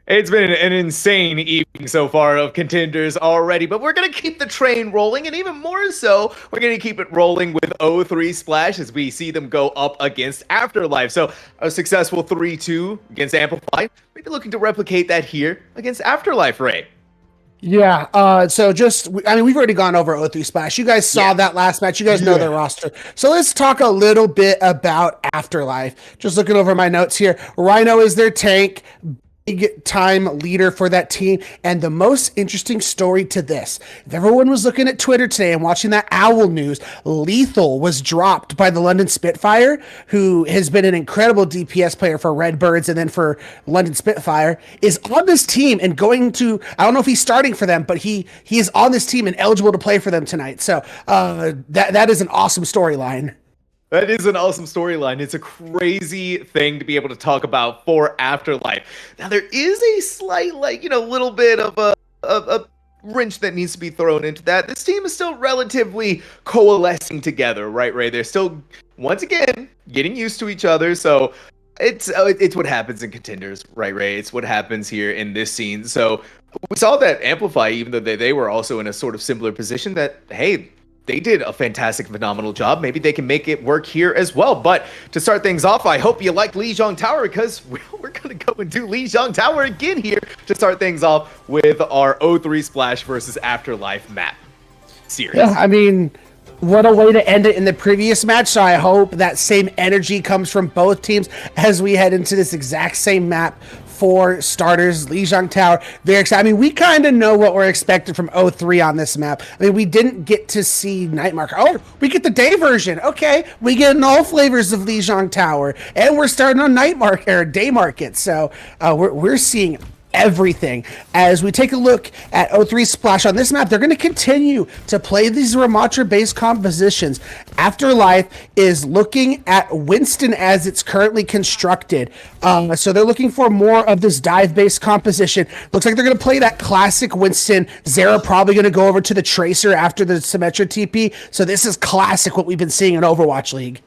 It's been an insane evening so far of contenders already, but we're going to keep the train rolling, and even more so, we're going to keep it rolling with O3 Splash as we see them go up against Afterlife. So, a successful 3-2 against Amplify. Maybe looking to replicate that here against Afterlife, Ray. Yeah, I mean, we've already gone over O3 Splash. You guys saw that last match. You guys know their roster. So let's talk a little bit about Afterlife. Just looking over my notes here. Rhino is their tank. Big time leader for that team. And the most interesting story to this, if everyone was looking at Twitter today and watching that Owl news, Lethal was dropped by the London Spitfire, who has been an incredible DPS player for Redbirds and then for London Spitfire, is on this team and going to, I don't know if he's starting for them, but he is on this team and eligible to play for them tonight. So that is an awesome storyline. That is an awesome storyline. It's a crazy thing to be able to talk about for Afterlife. Now, there is a slight, little bit of a wrench that needs to be thrown into that. This team is still relatively coalescing together, right, Ray? They're still, once again, getting used to each other. So it's what happens in contenders, right, Ray? It's what happens here in this scene. So we saw that Amplify, even though they were also in a sort of similar position, that, hey, they did a fantastic, phenomenal job. Maybe they can make it work here as well. But to start things off, I hope you like Lijiang Tower, because we're going to go and do Lijiang Tower again here to start things off with our O3 Splash versus Afterlife map series. Yeah, I mean, what a way to end it in the previous match. So I hope that same energy comes from both teams as we head into this exact same map. For starters, Lijiang Tower, very excited. I mean, we kind of know what we're expecting from O3 on this map. I mean, we didn't get to see Night Market. Oh, we get the day version. Okay, we get in all flavors of Lijiang Tower, and we're starting on Night Market or Day Market. So we're seeing everything. As we take a look at O3 Splash on this map, they're going to continue to play these Ramatra-based compositions. Afterlife is looking at Winston as it's currently constructed. So they're looking for more of this dive-based composition. Looks like they're going to play that classic Winston. Zera probably going to go over to the Tracer after the Symmetra TP. So this is classic what we've been seeing in Overwatch League.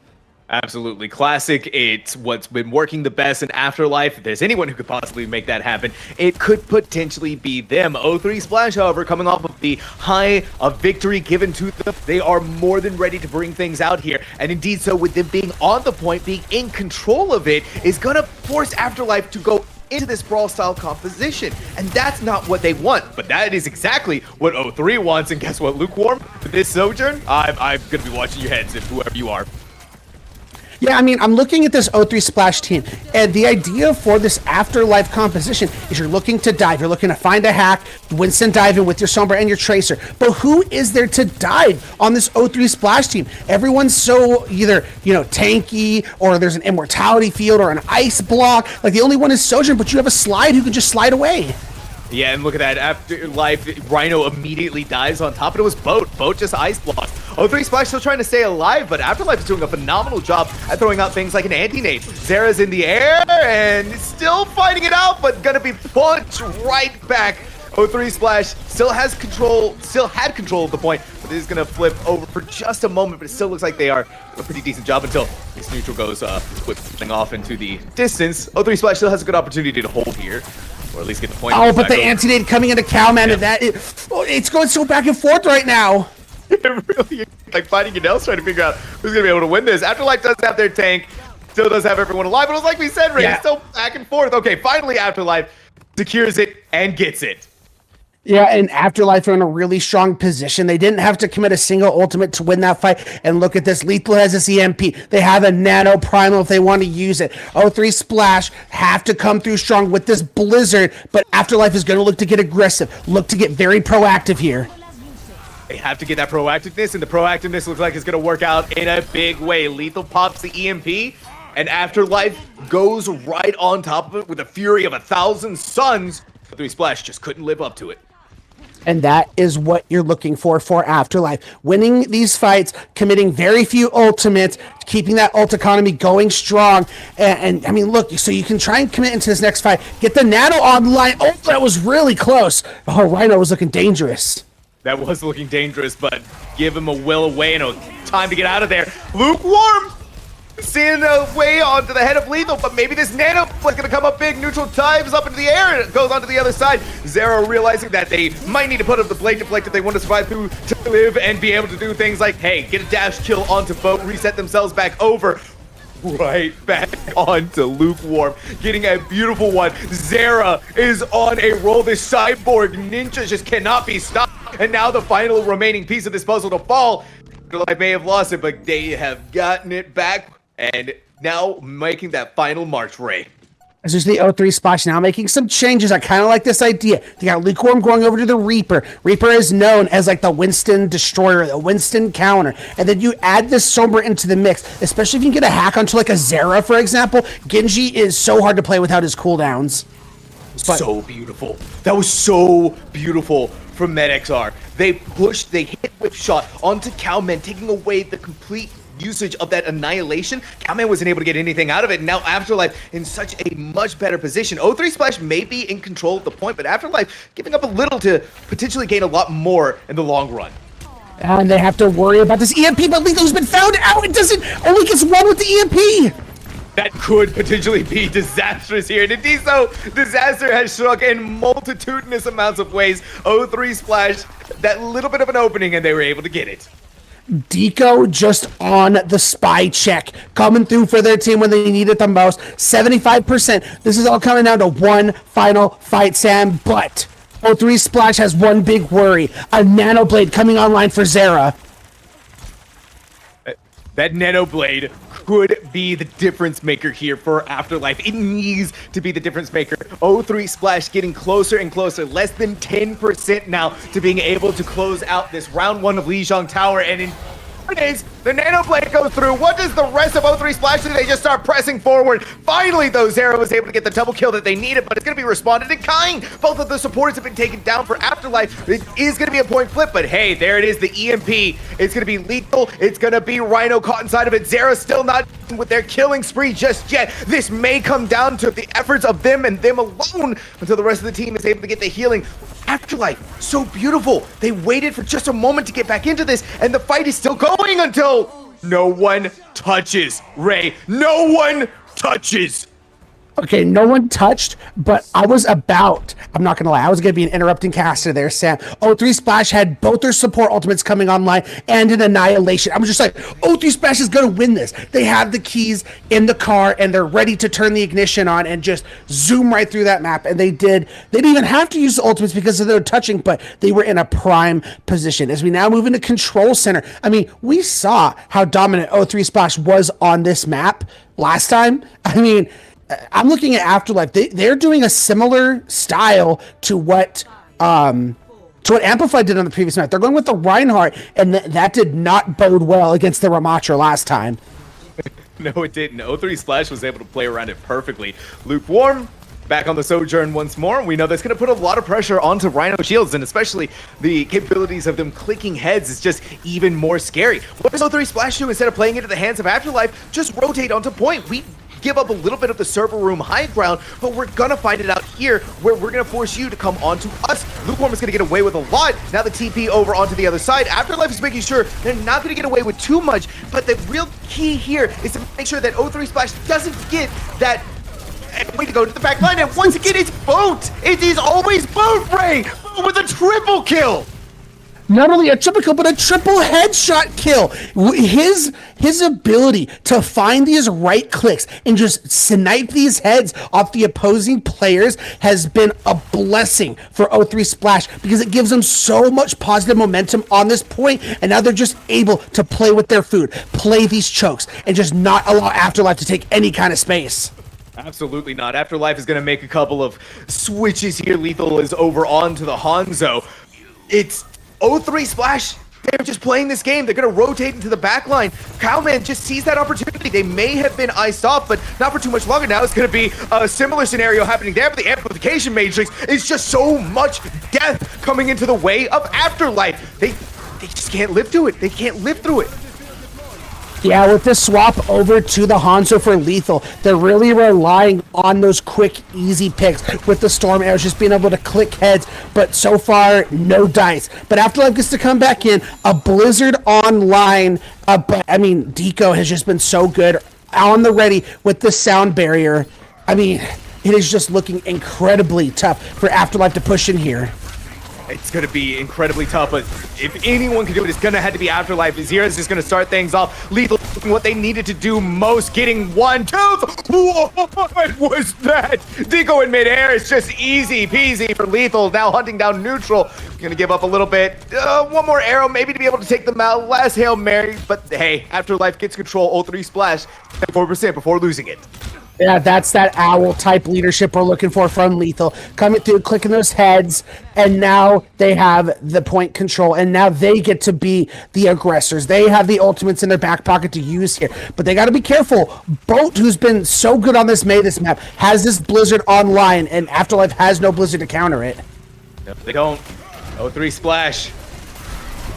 Absolutely classic. It's what's been working the best in Afterlife. If there's anyone who could possibly make that happen, it could potentially be them. O3 Splash, however, coming off of the high of victory given to them, they are more than ready to bring things out here. And indeed so, with them being on the point, being in control of it, is going to force Afterlife to go into this brawl style composition, and that's not what they want, but that is exactly what O3 wants. And guess what, Lukewarm, for this Sojourn, I'm gonna be watching your heads, if whoever you are. Yeah, I mean, I'm looking at this O3 Splash team, and the idea for this Afterlife composition is you're looking to dive. You're looking to find a hack, Winston diving with your Sombra and your Tracer. But who is there to dive on this O3 Splash team? Everyone's so either, tanky, or there's an immortality field, or an ice block. Like, the only one is Sojourn, but you have a slide who can just slide away. Yeah, and look at that. Afterlife, Rhino immediately dives on top, and it was Boat. Boat just ice blocked. O3 Splash still trying to stay alive, but Afterlife is doing a phenomenal job at throwing out things like an anti-nade. Zera's in the air, and still fighting it out, but gonna be punched right back. O3 Splash still had control of the point, but is gonna flip over for just a moment, but it still looks like they are doing a pretty decent job until this neutral goes whipping off into the distance. O3 Splash still has a good opportunity to hold here, or at least get the point. Oh, but the anti-nade coming into Cowman, and it's going so back and forth right now. It really is like fighting an else, trying to figure out who's gonna be able to win this. Afterlife does have their tank, still does have everyone alive, but it was like we said, Ray, it's still back and forth. Okay, finally Afterlife secures it and gets it. Yeah, and Afterlife are in a really strong position. They didn't have to commit a single ultimate to win that fight. And look at this. Lethal has this EMP. They have a Nano Primal if they want to use it. O3 Splash have to come through strong with this Blizzard, but Afterlife is going to look to get aggressive, look to get very proactive here. They have to get that proactiveness, and the proactiveness looks like it's going to work out in a big way. Lethal pops the EMP, and Afterlife goes right on top of it with a fury of 1,000 suns. O3 Splash just couldn't live up to it. And that is what you're looking for Afterlife. Winning these fights, committing very few ultimates, keeping that ult economy going strong. And I mean, look, so you can try and commit into this next fight. Get the Nano online. Oh, that was really close. Oh, Rhino was looking dangerous. That was looking dangerous, but give him a will away and a time to get out of there. Lukewarm! seeing a way onto the head of Lethal, but maybe this Nano is going to come up big. Neutral dives up into the air and it goes onto the other side. Zero realizing that they might need to put up the Blade Deflect if they want to survive through to live and be able to do things like, hey, get a dash kill onto boat, reset themselves back over. Right back onto Lukewarm, getting a beautiful one. Zera is on a roll. This cyborg ninja just cannot be stopped. And now the final remaining piece of this puzzle to fall. I may have lost it, but they have gotten it back. And now making that final march, Ray. This is the O3 Splash now making some changes. I kind of like this idea. They got Lukewarm going over to the Reaper. Reaper is known as like the Winston Destroyer, the Winston Counter. And then you add this Sombra into the mix, especially if you can get a hack onto like a Zera, for example. Genji is so hard to play without his cooldowns. So beautiful. That was so beautiful from MedXR. They hit whip shot onto Cowman, taking away the complete usage of that annihilation. Cowman wasn't able to get anything out of it. Now Afterlife in such a much better position. O3 Splash may be in control at the point, but Afterlife giving up a little to potentially gain a lot more in the long run. And they have to worry about this EMP, but Lethal's been found out. It doesn't only gets one with the EMP. That could potentially be disastrous here. And indeed so, disaster has struck in multitudinous amounts of ways. O3 Splash, that little bit of an opening, and they were able to get it. Deco just on the spy check, coming through for their team when they need it the most. 75%. This is all coming down to one final fight, Sam. But O3 Splash has one big worry. A Nano Blade coming online for Zera. That Nano Blade could be the difference maker here for Afterlife. It needs to be the difference maker. O3 Splash getting closer and closer, less than 10% now to being able to close out this round one of Lijiang Tower. And in days, the Nano Blade goes through. What does the rest of O3 Splash do? They just start pressing forward. Finally, though, Zera was able to get the double kill that they needed, but it's going to be responded in kind. Both of the supporters have been taken down for Afterlife. It is going to be a point flip, but hey, there it is, the EMP. It's going to be lethal. It's going to be Rhino caught inside of it. Zera still not with their killing spree just yet. This may come down to the efforts of them and them alone until the rest of the team is able to get the healing. Afterlife, so beautiful. They waited for just a moment to get back into this, and the fight is still going until no one touches, Ray. No one touches. Okay, no one touched, but I'm not gonna lie, I was gonna be an interrupting caster there, Sam. O3 Splash had both their support ultimates coming online and an annihilation. I was just like, O3 Splash is gonna win this. They have the keys in the car and they're ready to turn the ignition on and just zoom right through that map. And they did. They didn't even have to use the ultimates because of their touching, but they were in a prime position. As we now move into Control Center, I mean, we saw how dominant O3 Splash was on this map last time. I mean, I'm looking at Afterlife. They're doing a similar style to what Amplify did on the previous map. They're going with the Reinhardt, and that did not bode well against the Ramatra last time. No, it didn't. O3 Splash was able to play around it perfectly. Lukewarm back on the Sojourn once more. We know that's going to put a lot of pressure onto Rhino Shields, and especially the capabilities of them clicking heads is just even more scary. What does O3 Splash do instead of playing into the hands of Afterlife? Just rotate onto point. We give up a little bit of the server room high ground, but we're gonna find it out here where we're gonna force you to come onto us. Lukewarm is gonna get away with a lot. Now the TP over onto the other side. Afterlife is making sure they're not gonna get away with too much, but the real key here is to make sure that O3 Splash doesn't get that way to go to the back line. And once again, it's Boat. It is always Boat, Ray, with a triple kill. Not only a triple kill, but a triple headshot kill. His ability to find these right clicks and just snipe these heads off the opposing players has been a blessing for O3 Splash because it gives them so much positive momentum on this point, and now they're just able to play with their food, play these chokes, and just not allow Afterlife to take any kind of space. Absolutely not. Afterlife is going to make a couple of switches here. Lethal is over onto the Hanzo. It's O3 Splash, they're just playing this game. They're going to rotate into the back line. Cowman just sees that opportunity. They may have been iced off, but not for too much longer now. It's going to be a similar scenario happening there, but the amplification matrix is just so much death coming into the way of Afterlife. They just can't live through it. They can't live through it. Yeah, with this swap over to the Hanzo for Lethal, they're really relying on those quick, easy picks with the Storm Arrows, just being able to click heads, but so far, no dice. But Afterlife gets to come back in, a Blizzard online, but I mean, Deco has just been so good on the ready with the sound barrier. I mean, it is just looking incredibly tough for Afterlife to push in here. It's going to be incredibly tough, but if anyone can do it, it's going to have to be Afterlife. Zera's just going to start things off. Lethal doing what they needed to do most, getting 1, 2. What was that? Deco in midair is just easy peasy for Lethal. Now hunting down neutral. Going to give up a little bit. One more arrow maybe to be able to take them out. Last Hail Mary, but hey, Afterlife gets control. 0-3 splash, 4% before losing it. Yeah, that's that owl type leadership we're looking for from Lethal. Coming through, clicking those heads, and now they have the point control, and now they get to be the aggressors. They have the ultimates in their back pocket to use here, but they got to be careful. Boat, who's been so good on this map, has this Blizzard online, and Afterlife has no Blizzard to counter it. No, they don't. 0-3 splash.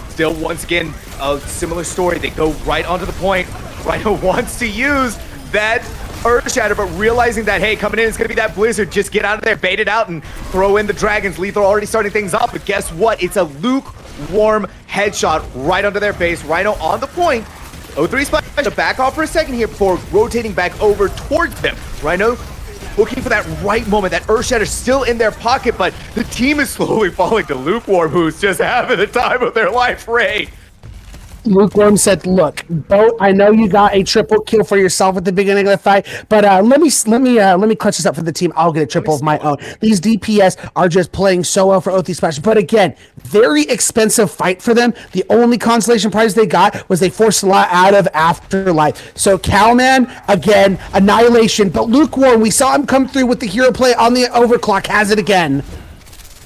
Still, once again, a similar story. They go right onto the point. Rhino wants to use that Earth Shatter, but realizing that, hey, coming in is going to be that Blizzard, just get out of there, bait it out, and throw in the Dragons. Lethal already starting things off, but guess what? It's a lukewarm headshot right under their face. Rhino on the point. 0-3 splash to back off for a second here before rotating back over towards them. Rhino looking for that right moment. That Earth Shatter still in their pocket, but the team is slowly falling to Lukewarm, who's just having the time of their life, Ray. Lukewarm said, "Look, Boat, I know you got a triple kill for yourself at the beginning of the fight, but let me clutch this up for the team. I'll get a triple of my own. These DPS are just playing so well for Oathly Splash, but again, very expensive fight for them. The only consolation prize they got was they forced a lot out of Afterlife. So Cowman, again, annihilation, but Lukewarm, we saw him come through with the hero play on the overclock, has it again."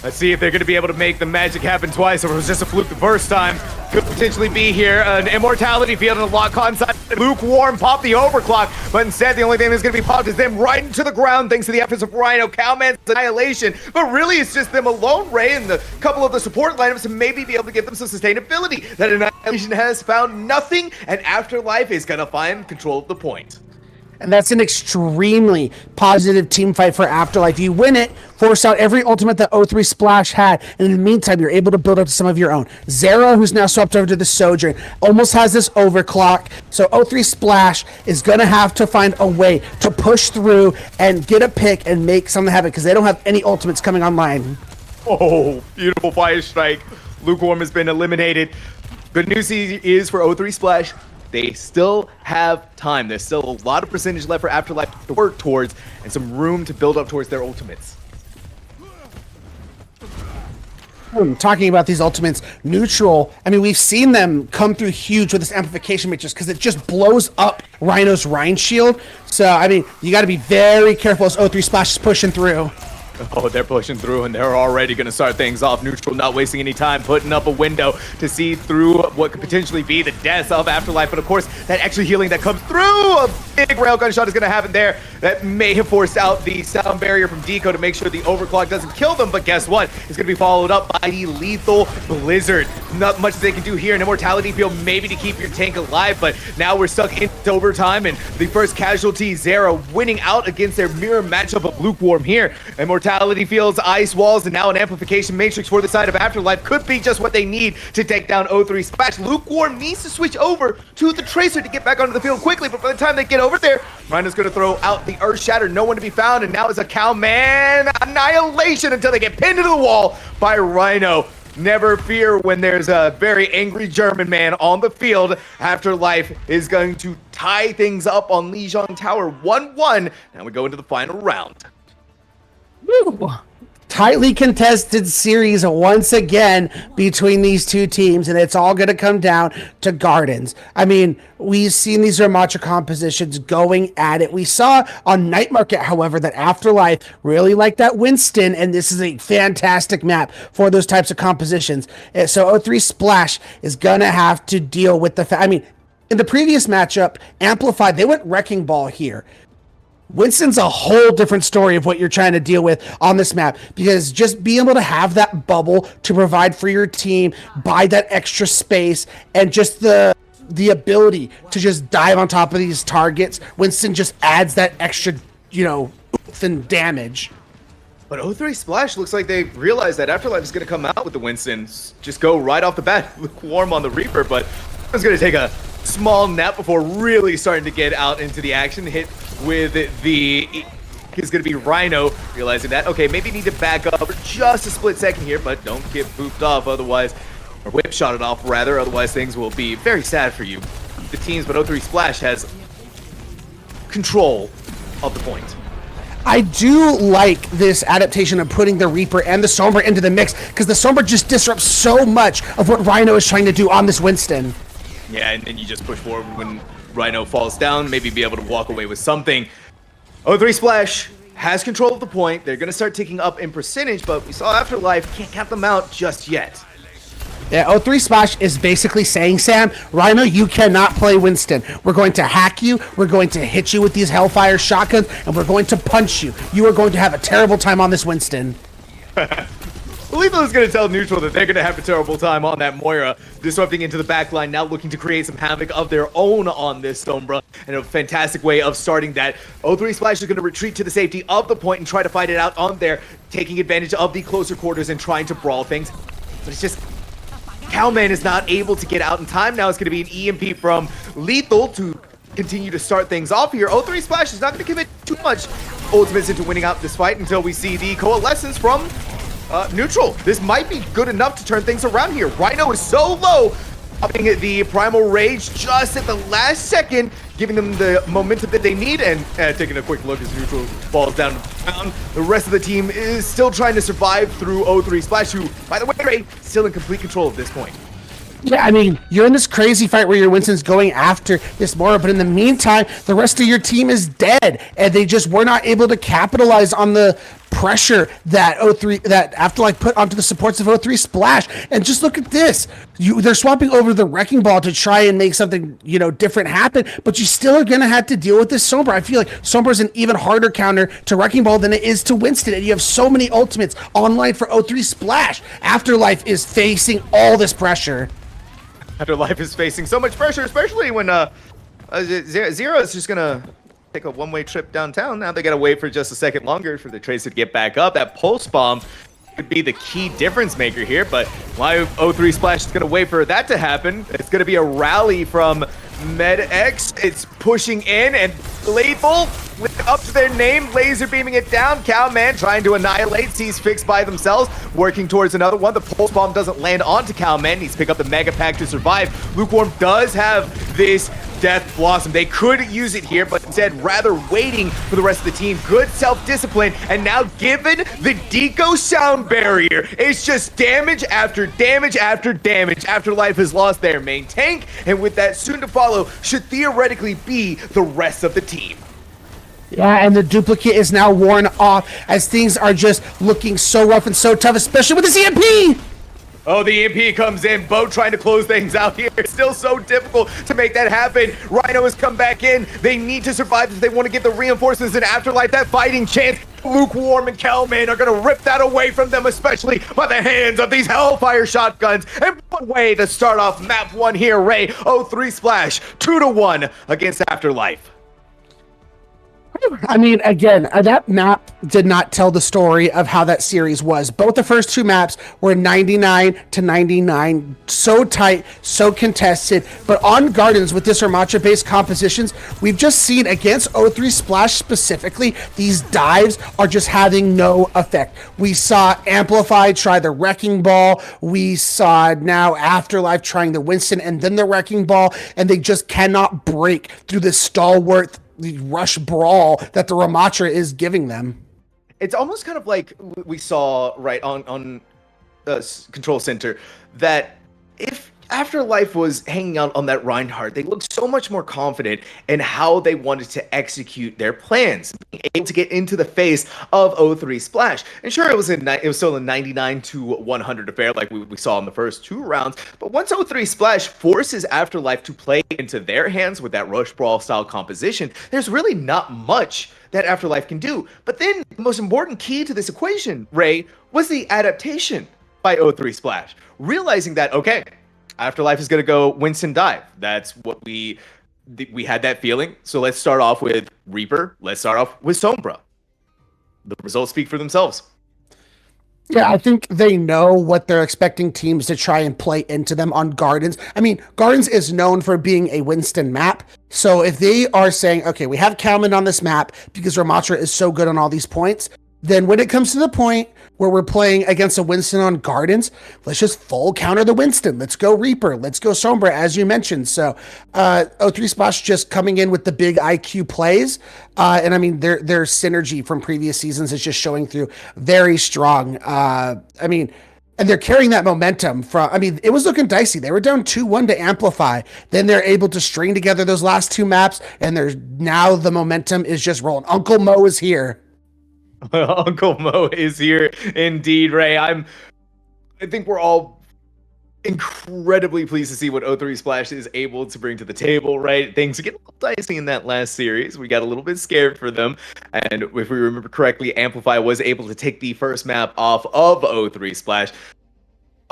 Let's see if they're going to be able to make the magic happen twice, or it was just a fluke the first time. Could potentially be here. An Immortality field and a lock-on side. Lukewarm pop the overclock, but instead the only thing that's going to be popped is them right into the ground thanks to the efforts of Rhino. Cowman's annihilation, but really it's just them alone, Ray, and a couple of the support lineups to maybe be able to give them some sustainability. That annihilation has found nothing, and Afterlife is going to find control of the point. And that's an extremely positive team fight for Afterlife. You win it, force out every ultimate that 0-3 Splash had, and in the meantime, you're able to build up some of your own. Zera, who's now swapped over to the Sojourn, almost has this overclock, so 0-3 Splash is going to have to find a way to push through and get a pick and make something happen, because they don't have any ultimates coming online. Oh, beautiful fire strike. Lukewarm has been eliminated. Good news is for 0-3 Splash, they still have time. There's still a lot of percentage left for Afterlife to work towards and some room to build up towards their ultimates. Talking about these ultimates, neutral, I mean, we've seen them come through huge with this amplification matrix because it just blows up Rhino's Rhine shield. So, I mean, you got to be very careful as 0-3 Splash is pushing through. Oh, they're pushing through, and they're already going to start things off. Neutral not wasting any time, putting up a window to see through what could potentially be the death of Afterlife. But of course, that extra healing that comes through, a big railgun shot is going to happen there. That may have forced out the sound barrier from Deco to make sure the overclock doesn't kill them. But guess what? It's going to be followed up by the lethal Blizzard. Not much they can do here. An Immortality field maybe to keep your tank alive, but now we're stuck into overtime, and the first casualty, Zera, winning out against their mirror matchup of Lukewarm here. Immortality fields, ice walls, and now an amplification matrix for the side of Afterlife could be just what they need to take down 0-3 Splash. Lukewarm needs to switch over to the Tracer to get back onto the field quickly, but by the time they get over there, Rhino's going to throw out the Earth Shatter, no one to be found, and now is a Cowman annihilation until they get pinned into the wall by Rhino. Never fear when there's a very angry German man on the field. Afterlife is going to tie things up on Lijiang Tower 1-1. Now we go into the final round. Woo. Tightly contested series once again between these two teams, and it's all going to come down to Gardens. I mean, we've seen these Overwatch compositions going at it. We saw on Night Market, however, that Afterlife really liked that Winston, and this is a fantastic map for those types of compositions. So 0-3 Splash is going to have to deal with the fact, I mean, in the previous matchup, Amplified, they went Wrecking Ball here. Winston's a whole different story of what you're trying to deal with on this map, because just being able to have that bubble to provide for your team, buy that extra space, and just the ability to just dive on top of these targets, Winston just adds that extra, oomph and damage. But 0-3 Splash looks like they realized that Afterlife is going to come out with the Winston. Just go right off the bat, lukewarm on the Reaper, but it's going to take a small nap before really starting to get out into the action. Hit with the is going to be Rhino, realizing that, okay, maybe need to back up for just a split second here, but don't get booped off otherwise, or whip shot it off rather, otherwise things will be very sad for you. The teams, but 0-3 Splash has control of the point. I do like this adaptation of putting the Reaper and the Sombra into the mix, because the Sombra just disrupts so much of what Rhino is trying to do on this Winston. Yeah, and then you just push forward when Rhino falls down, maybe be able to walk away with something. 0-3 Splash has control of the point. They're going to start ticking up in percentage, but we saw Afterlife can't count them out just yet. Yeah, 0-3 Splash is basically saying, Sam, Rhino, you cannot play Winston. We're going to hack you, we're going to hit you with these Hellfire shotguns, and we're going to punch you. You are going to have a terrible time on this Winston. Lethal is going to tell Neutral that they're going to have a terrible time on that Moira, disrupting into the backline, now looking to create some havoc of their own on this Sombra, and a fantastic way of starting that. 0-3 Splash is going to retreat to the safety of the point and try to fight it out on there, taking advantage of the closer quarters and trying to brawl things. But it's just, Cowman is not able to get out in time. Now it's going to be an EMP from Lethal to continue to start things off here. 0-3 Splash is not going to commit too much ultimates into winning out this fight until we see the coalescence from Neutral. This might be good enough to turn things around here. Rhino is so low, upping the Primal Rage just at the last second, giving them the momentum that they need, and taking a quick look as Neutral falls down to the ground. The rest of the team is still trying to survive through 0-3 Splash, who, by the way, Ray, still in complete control at this point. Yeah, I mean, you're in this crazy fight where your Winston's going after this Moira, but in the meantime, the rest of your team is dead, and they just were not able to capitalize on the pressure that that Afterlife put onto the supports of 0-3 Splash. And just look at this. They're swapping over the Wrecking Ball to try and make something, different happen, but you still are going to have to deal with this Sombra. I feel like Sombra is an even harder counter to Wrecking Ball than it is to Winston, and you have so many ultimates online for 0-3 Splash. Afterlife is facing all this pressure. Afterlife is facing so much pressure, especially when Zero is just gonna take a one-way trip downtown. Now they gotta wait for just a second longer for the Tracer to get back up. That pulse bomb could be the key difference maker here, but why 0-3 Splash is gonna wait for that to happen? It's gonna be a rally from MedX. It's pushing in, and Lethal, up to their name, laser beaming it down. Cowman trying to annihilate, sees fixed by themselves, working towards another one. The pulse bomb doesn't land onto Cowman. Needs to pick up the Mega Pack to survive. Lukewarm does have this Death Blossom. They could use it here, but instead rather waiting for the rest of the team. Good self-discipline, and now given the Deco sound barrier, it's just damage after damage after damage. Afterlife has lost their main tank, and with that soon to follow should theoretically be the rest of the team. Yeah, and the duplicate is now worn off as things are just looking so rough and so tough, especially with this EMP! Oh, the EMP comes in. Bo trying to close things out here. It's still so difficult to make that happen. Rhino has come back in. They need to survive if they want to get the reinforcements in Afterlife. That fighting chance. Lukewarm and Kelman are going to rip that away from them, especially by the hands of these Hellfire shotguns. And one way to start off map one here, Ray. 0-3 Splash, 2-1 against Afterlife. I mean, again, that map did not tell the story of how that series was. Both the first two maps were 99-99, so tight, so contested. But on Gardens, with this Ramattra-based compositions, we've just seen against 0-3 Splash specifically, these dives are just having no effect. We saw Amplify try the Wrecking Ball. We saw now Afterlife trying the Winston and then the Wrecking Ball, and they just cannot break through the stalwart the rush brawl that the Ramattra is giving them. It's almost kind of like we saw right on Control Center, that if Afterlife was hanging out on that Reinhardt, they looked so much more confident in how they wanted to execute their plans, being able to get into the face of 0-3 Splash. And sure, it was still a 99-100 affair like we saw in the first two rounds, but once 0-3 Splash forces Afterlife to play into their hands with that Rush Brawl style composition, there's really not much that Afterlife can do. But then the most important key to this equation, Ray, was the adaptation by 0-3 Splash. Realizing that, okay, Afterlife is going to go Winston dive. That's what we had that feeling. So let's start off with Reaper. Let's start off with Sombra. The results speak for themselves. Yeah, I think they know what they're expecting teams to try and play into them on Gardens. I mean, Gardens is known for being a Winston map. So if they are saying, okay, we have Kalman on this map because Ramatra is so good on all these points, then when it comes to the point where we're playing against a Winston on Gardens, let's just full counter the Winston. Let's go Reaper. Let's go Sombra, as you mentioned. So O3 Splash just coming in with the big IQ plays. And I mean, their synergy from previous seasons is just showing through very strong. I mean, and they're carrying that momentum from, I mean, it was looking dicey. They were down 2-1 to Amplify. Then they're able to string together those last two maps, and there's now the momentum is just rolling. Uncle Mo is here. Uncle Mo is here indeed, Ray. I think we're all incredibly pleased to see what O3 Splash is able to bring to the table, right? Things get a little dicey in that last series. We got a little bit scared for them. And if we remember correctly, Amplify was able to take the first map off of O3 Splash.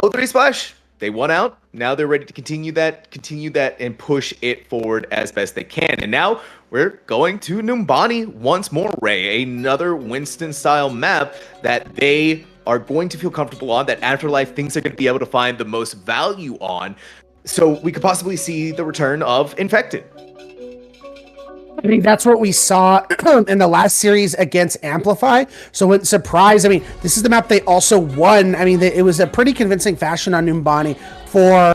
O3 Splash, they won out. Now they're ready to continue that, and push it forward as best they can. And now we're going to Numbani once more, Ray. Another Winston-style map that they are going to feel comfortable on, that Afterlife thinks they're going to be able to find the most value on. So we could possibly see the return of Infected. I mean, that's what we saw in the last series against Amplify. So when surprise, I mean, this is the map they also won. I mean, it was a pretty convincing fashion on Numbani for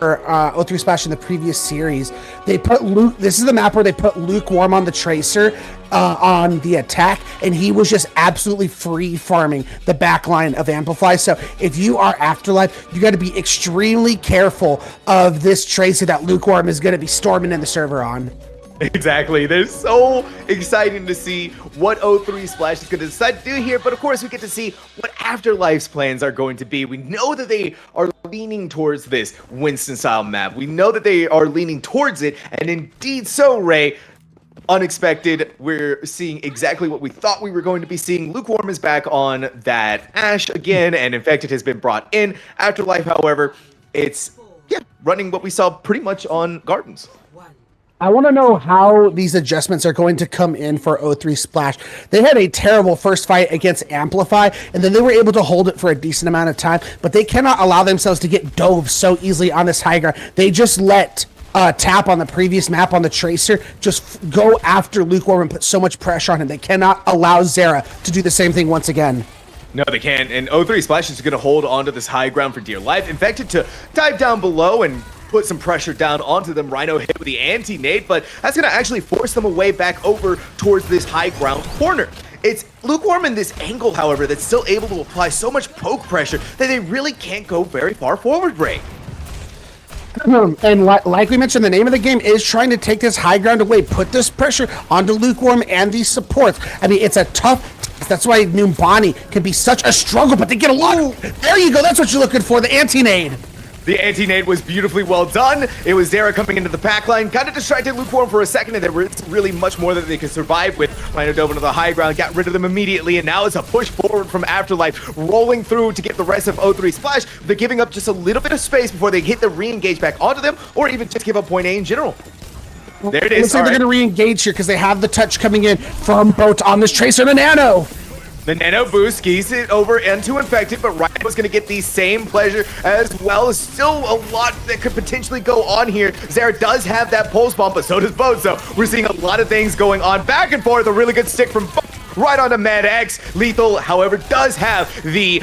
O3 Splash in the previous series. They put Luke, this is the map where they put Lukewarm on the Tracer on the attack, and he was just absolutely free farming the backline of Amplify. So if you are Afterlife, you got to be extremely careful of this Tracer that Lukewarm is going to be storming in the server on. Exactly. They're so exciting to see what O3 Splash is going to decide to do here. But of course, we get to see what Afterlife's plans are going to be. We know that they are leaning towards this Winston-style map. We know that they are leaning towards it. And indeed so, Ray. Unexpected. We're seeing exactly what we thought we were going to be seeing. Lukewarm is back on that Ashe again, and Infected has been brought in. Afterlife, however, it's running what we saw pretty much on Gardens. I want to know how these adjustments are going to come in for O3 Splash. They had a terrible first fight against Amplify, and then they were able to hold it for a decent amount of time, but they cannot allow themselves to get dove so easily on this high ground. They just let Tap on the previous map on the Tracer just go after Lukewarm and put so much pressure on him. They cannot allow Zera to do the same thing once again. No, they can't. And O3 Splash is going to hold onto this high ground for dear life. Infected to dive down below and put some pressure down onto them. Rhino hit with the anti-nade, but that's going to actually force them away back over towards this high ground corner. It's Lukewarm in this angle, however, that's still able to apply so much poke pressure that they really can't go very far forward, Ray. And like we mentioned, the name of the game is trying to take this high ground away, put this pressure onto Lukewarm and these supports. I mean, it's a tough. That's why Numbani can be such a struggle, but they get a lot. There you go. That's what you're looking for, the anti-nade. The anti-nade was beautifully well done. It was Zera coming into the backline, kind of distracted Lukewarm for a second, and there was really much more that they could survive with. Rhino dove into the high ground, got rid of them immediately, and now it's a push forward from Afterlife, rolling through to get the rest of O3 Splash. They're giving up just a little bit of space before they hit the re-engage back onto them, or even just give up point A in general. There it is. Looks like they're going to re-engage here because they have the touch coming in from both on this Tracer and the Nano. The Nano boost keys it over into Infected, but Rhino's going to get the same pleasure as well. Still a lot that could potentially go on here. Zera does have that pulse bomb, but so does Boat. So we're seeing a lot of things going on back and forth. A really good stick from Boat right onto Mad X. Lethal, however, does have the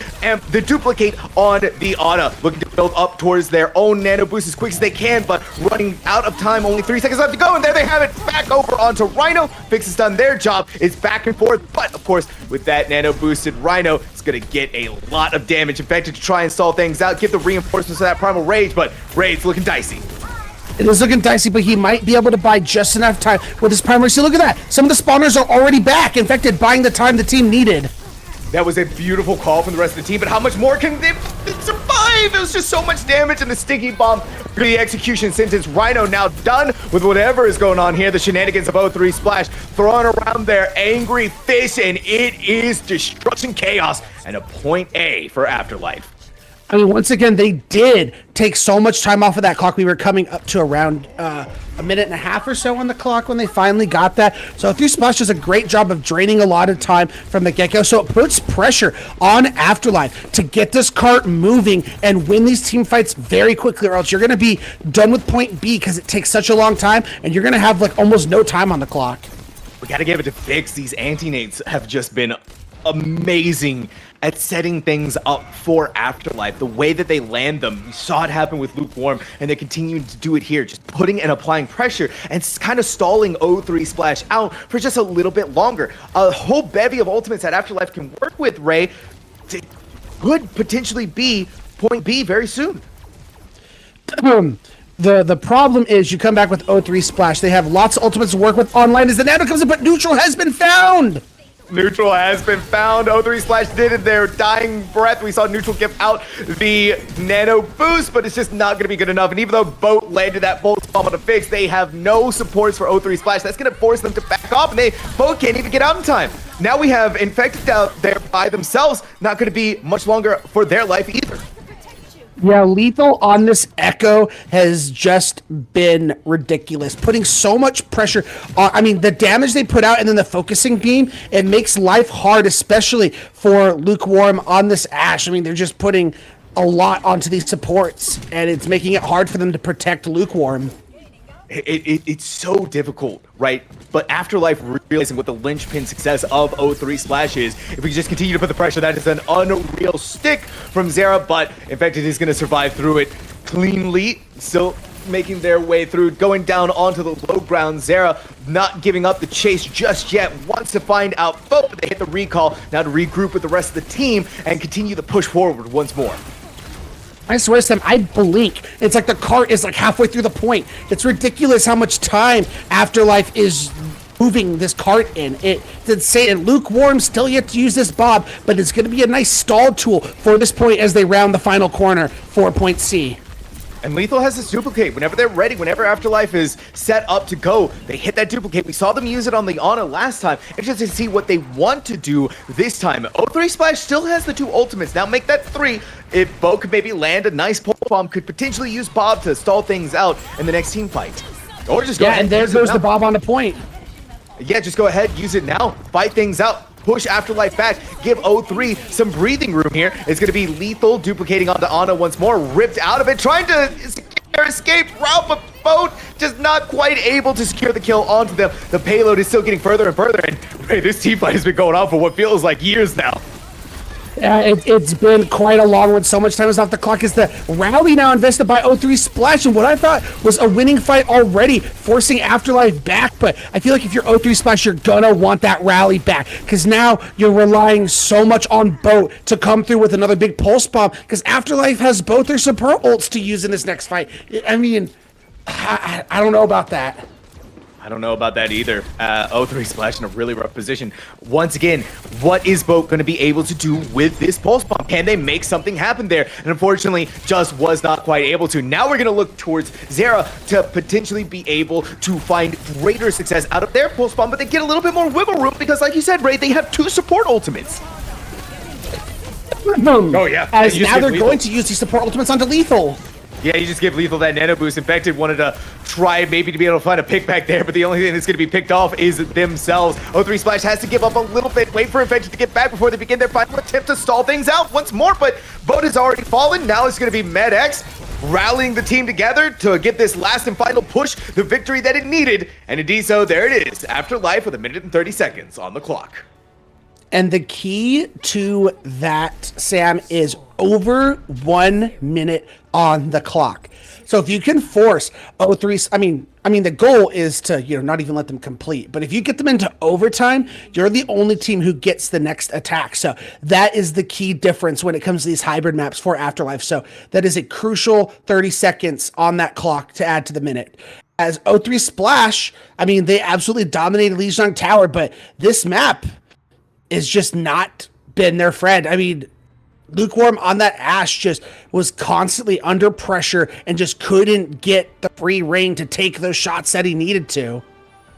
duplicate on the Ana, looking to build up towards their own Nano boost as quick as they can, but running out of time. Only 3 seconds left to go, and there they have it. Back over onto Rhino. Fix has done their job. It's back and forth, but of course, with that Nano boosted Rhino, it's going to get a lot of damage. Infected to try and stall things out, give the reinforcements to that Primal Rage, but Rage's looking dicey. It is looking dicey, but he might be able to buy just enough time with his primary. See, look at that. Some of the spawners are already back. Infected, buying the time the team needed. That was a beautiful call from the rest of the team, but how much more can they survive? It was just so much damage, and the Stinky Bomb for the execution sentence. Rhino now done with whatever is going on here. The shenanigans of O3 Splash throwing around their angry fish, and it is destruction chaos and a point A for Afterlife. I mean, once again, they did take so much time off of that clock. We were coming up to around a minute and a half or so on the clock when they finally got that. So 3 Splash does a great job of draining a lot of time from the get-go. So it puts pressure on Afterlife to get this cart moving and win these team fights very quickly, or else you're going to be done with point B because it takes such a long time, and you're going to have like almost no time on the clock. We got to give it to Fix. These anti-nades have just been amazing at setting things up for Afterlife. The way that they land them, we saw it happen with Lukewarm, and they're continuing to do it here, just putting and applying pressure and kind of stalling O3 Splash out for just a little bit longer. A whole bevy of ultimates that Afterlife can work with, Ray, could potentially be point B very soon. The problem is you come back with O3 Splash. They have lots of ultimates to work with online as the nano comes in, but neutral has been found. Neutral has been found. O3 Splash did it. Their dying breath. We saw Neutral give out the nano boost, but it's just not going to be good enough. And even though Boat landed that bolt bomb on a Fix, they have no supports for O3 Splash. That's going to force them to back off, and they both can't even get out in time. Now we have Infected out there by themselves. Not going to be much longer for their life either. Yeah, Lethal on this Echo has just been ridiculous. Putting so much pressure on, I mean, the damage they put out and then the focusing beam, it makes life hard, especially for Lukewarm on this Ashe. I mean, they're just putting a lot onto these supports, and it's making it hard for them to protect Lukewarm. It's so difficult, right? But Afterlife realizing what the linchpin success of O3 Splash is, if we just continue to put the pressure, that is an unreal stick from Zera, but Infected is going to survive through it cleanly, still making their way through, going down onto the low ground. Zera not giving up the chase just yet, wants to find out Boat, but they hit the recall, now to regroup with the rest of the team and continue the push forward once more. I swear to them, I blink. It's like the cart is like halfway through the point. It's ridiculous how much time Afterlife is moving this cart in. It's insane. And Lukewarm still yet to use this Bob, but it's going to be a nice stall tool for this point as they round the final corner for point C. And Lethal has this duplicate. Whenever they're ready, whenever Afterlife is set up to go, they hit that duplicate. We saw them use it on the Ana last time. It's just to see what they want to do this time. O3 Splash still has the 2 ultimates. Now make that 3. If Bo could maybe land a nice pole bomb, could potentially use Bob to stall things out in the next team fight. Or just go ahead and there goes the Bob on the point. Yeah, just go ahead, use it now, fight things out. Push Afterlife back, give O3 some breathing room here. It's going to be Lethal duplicating onto Ana once more, ripped out of it, trying to escape route, but Boat just not quite able to secure the kill onto them. The payload is still getting further and further, and hey, this team fight has been going on for what feels like years now. It's been quite a long one. So much time is off the clock. Is the rally now invested by O3 Splash, and what I thought was a winning fight already, forcing Afterlife back. But I feel like if you're O3 Splash, you're gonna want that rally back, because now you're relying so much on Boat to come through with another big pulse bomb, because Afterlife has both their support ults to use in this next fight. I mean, I don't know about that. I don't know about that either. O3 Splash in a really rough position. Once again, what is Boat going to be able to do with this pulse bomb? Can they make something happen there? And unfortunately, just was not quite able to. Now we're going to look towards Zera to potentially be able to find greater success out of their pulse bomb, but they get a little bit more wiggle room because, like you said, Ray, they have 2 support ultimates. Oh, yeah. As now they're going to use these support ultimates onto Lethal. Yeah, you just give Lethal that nano boost. Infected wanted to try maybe to be able to find a pick back there, but the only thing that's going to be picked off is themselves. O3 Splash has to give up a little bit, wait for Infected to get back before they begin their final attempt to stall things out once more, but Boat has already fallen. Now it's going to be MedX rallying the team together to get this last and final push, the victory that it needed. And indeed so, there it is. Afterlife with 1 minute and 30 seconds on the clock. And the key to that, Sam, is over 1 minute on the clock. So if you can force O3, I mean, the goal is to, not even let them complete. But if you get them into overtime, you're the only team who gets the next attack. So that is the key difference when it comes to these hybrid maps for Afterlife. So that is a crucial 30 seconds on that clock to add to the minute. As O3 Splash, they absolutely dominated Lijiang Tower, but this map is just not been their friend. Lukewarm on that Ashe just was constantly under pressure and just couldn't get the free reign to take those shots that he needed to.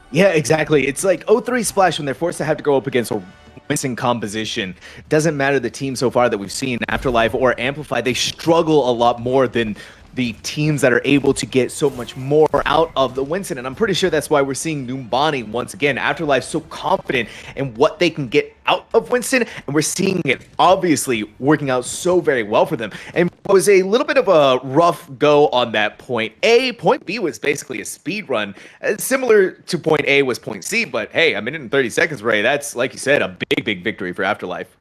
Yeah, exactly. It's like O3 Splash when they're forced to have to go up against a Winston composition. Doesn't matter the team so far that we've seen, Afterlife or Amplify, they struggle a lot more than the teams that are able to get so much more out of the Winston. And I'm pretty sure that's why we're seeing Numbani once again. Afterlife so confident in what they can get out of Winston, and we're seeing it obviously working out so very well for them. And it was a little bit of a rough go on that point A. Point B was basically a speed run, similar to point A was point C, but hey, a minute and 30 seconds, Ray, that's, like you said, a big victory for Afterlife.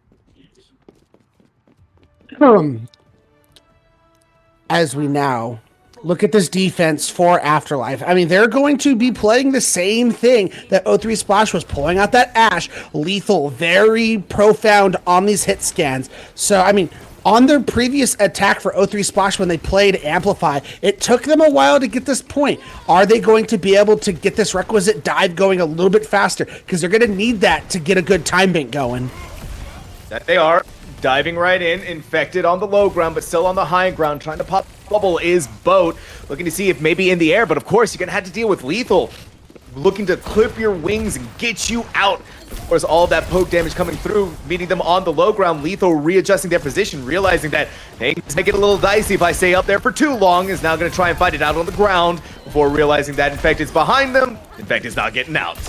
As we now look at this defense for Afterlife, I mean, they're going to be playing the same thing that O3 Splash was, pulling out that Ash, lethal, very profound on these hit scans. So, I mean, on their previous attack for O3 Splash when they played Amplify, it took them a while to get this point. Are they going to be able to get this requisite dive going a little bit faster? Because they're going to need that to get a good time bank going. That they are. Diving right in, Infected on the low ground, but still on the high ground, trying to pop bubble is Boat, looking to see if maybe in the air, but of course you're gonna have to deal with Lethal, looking to clip your wings and get you out. Of course, all that poke damage coming through, meeting them on the low ground. Lethal readjusting their position, realizing that things may get a little dicey if I stay up there for too long, is now gonna try and fight it out on the ground before realizing that Infected's behind them. Infected's not getting out.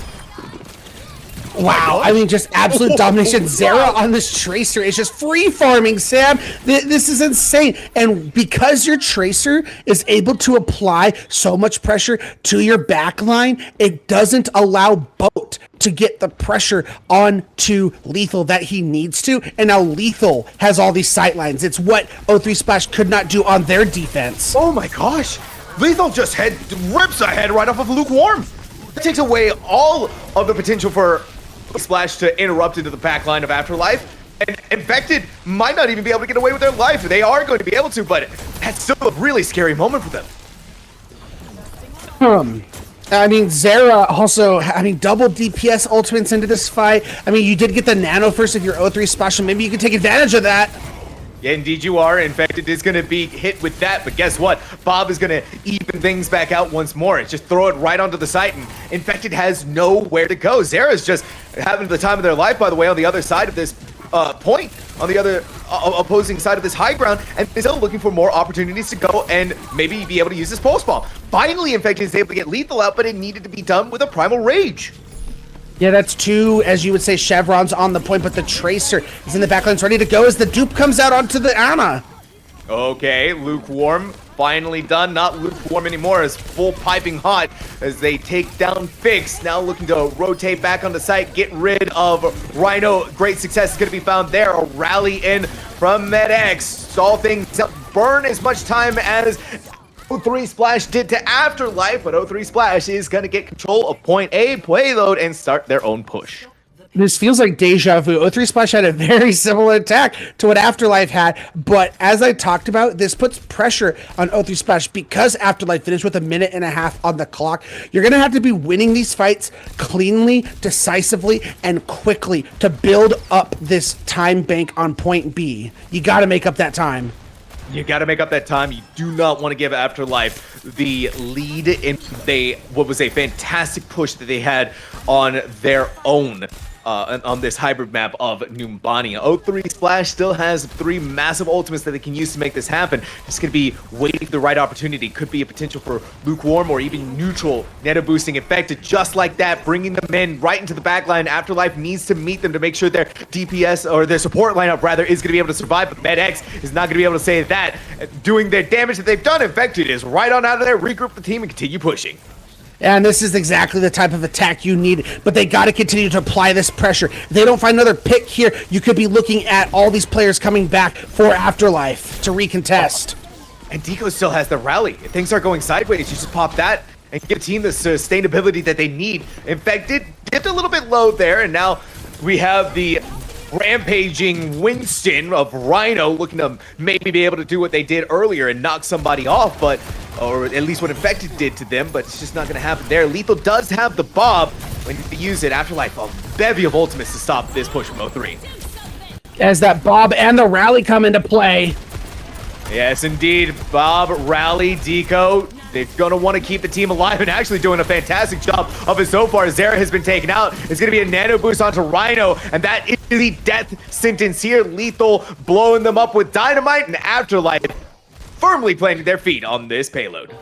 Wow, I mean, just absolute domination. Zera on this Tracer is just free farming, Sam. This is insane. And because your Tracer is able to apply so much pressure to your backline, it doesn't allow Boat to get the pressure onto Lethal that he needs to. And now Lethal has all these sightlines. It's what O3 Splash could not do on their defense. Oh my gosh. Lethal just rips ahead right off of Lukewarm. That takes away all of the potential for Splash to interrupt into the back line of Afterlife, and Infected might not even be able to get away with their life. They are going to be able to, but that's still a really scary moment for them. I mean, Zera also, I mean, double DPS ultimates into this fight. I mean, you did get the nano first of your O3 Splash, and maybe you could take advantage of that. Yeah, indeed you are. Infected is going to be hit with that, but guess what? Bob is going to even things back out once more. It's just throw it right onto the site, and Infected has nowhere to go. Zera's just having the time of their life, by the way, on the other side of this point, on the other opposing side of this high ground, and is still looking for more opportunities to go and maybe be able to use this pulse bomb. Finally, Infected is able to get Lethal out, but it needed to be done with a Primal Rage. Yeah, that's two, as you would say, chevrons on the point, but the Tracer is in the backlines ready to go as the dupe comes out onto the Ana. Okay, Lukewarm finally done. Not lukewarm anymore, as full piping hot as they take down Fix. Now looking to rotate back on the site, get rid of Rhino. Great success is going to be found there. A rally in from MedX. Stall things up, burn as much time as O3 Splash did to Afterlife, but O3 Splash is going to get control of point A, payload, and start their own push. This feels like deja vu. O3 Splash had a very similar attack to what Afterlife had, but as I talked about, this puts pressure on O3 Splash because Afterlife finished with a minute and a half on the clock. You're going to have to be winning these fights cleanly, decisively, and quickly to build up this time bank on point B. You got to make up that time. You got to make up that time. You do not want to give Afterlife the lead in what was a fantastic push that they had on their own on this hybrid map of Numbani. O3 Splash still has 3 massive ultimates that they can use to make this happen. It's going to be waiting for the right opportunity. Could be a potential for lukewarm or even neutral nano boosting Infected, just like that, bringing them in right into the backline. Afterlife needs to meet them to make sure their DPS, or their support lineup rather, is going to be able to survive, but MedX is not going to be able to say that. Doing their damage that they've done, Infected is right on out of there, regroup the team, and continue pushing. And this is exactly the type of attack you need, but they got to continue to apply this pressure. If they don't find another pick here, you could be looking at all these players coming back for Afterlife to recontest. And Deco still has the rally. If things are going sideways, you just pop that and give the team the sustainability that they need. Infected dipped a little bit low there, and now we have the rampaging Winston of Rhino looking to maybe be able to do what they did earlier and knock somebody off, but or at least what Infected did to them, but it's just not going to happen there. Lethal does have the Bob when you use it. Afterlife, a bevy of ultimates to stop this push from O3. As that Bob and the rally come into play. Yes, indeed. Bob, Rally, Deco They're going to want to keep the team alive and actually doing a fantastic job of it so far. Zera has been taken out. It's going to be a nano boost onto Rhino, and that is the death sentence here. Lethal blowing them up with dynamite, and Afterlife firmly planting their feet on this payload.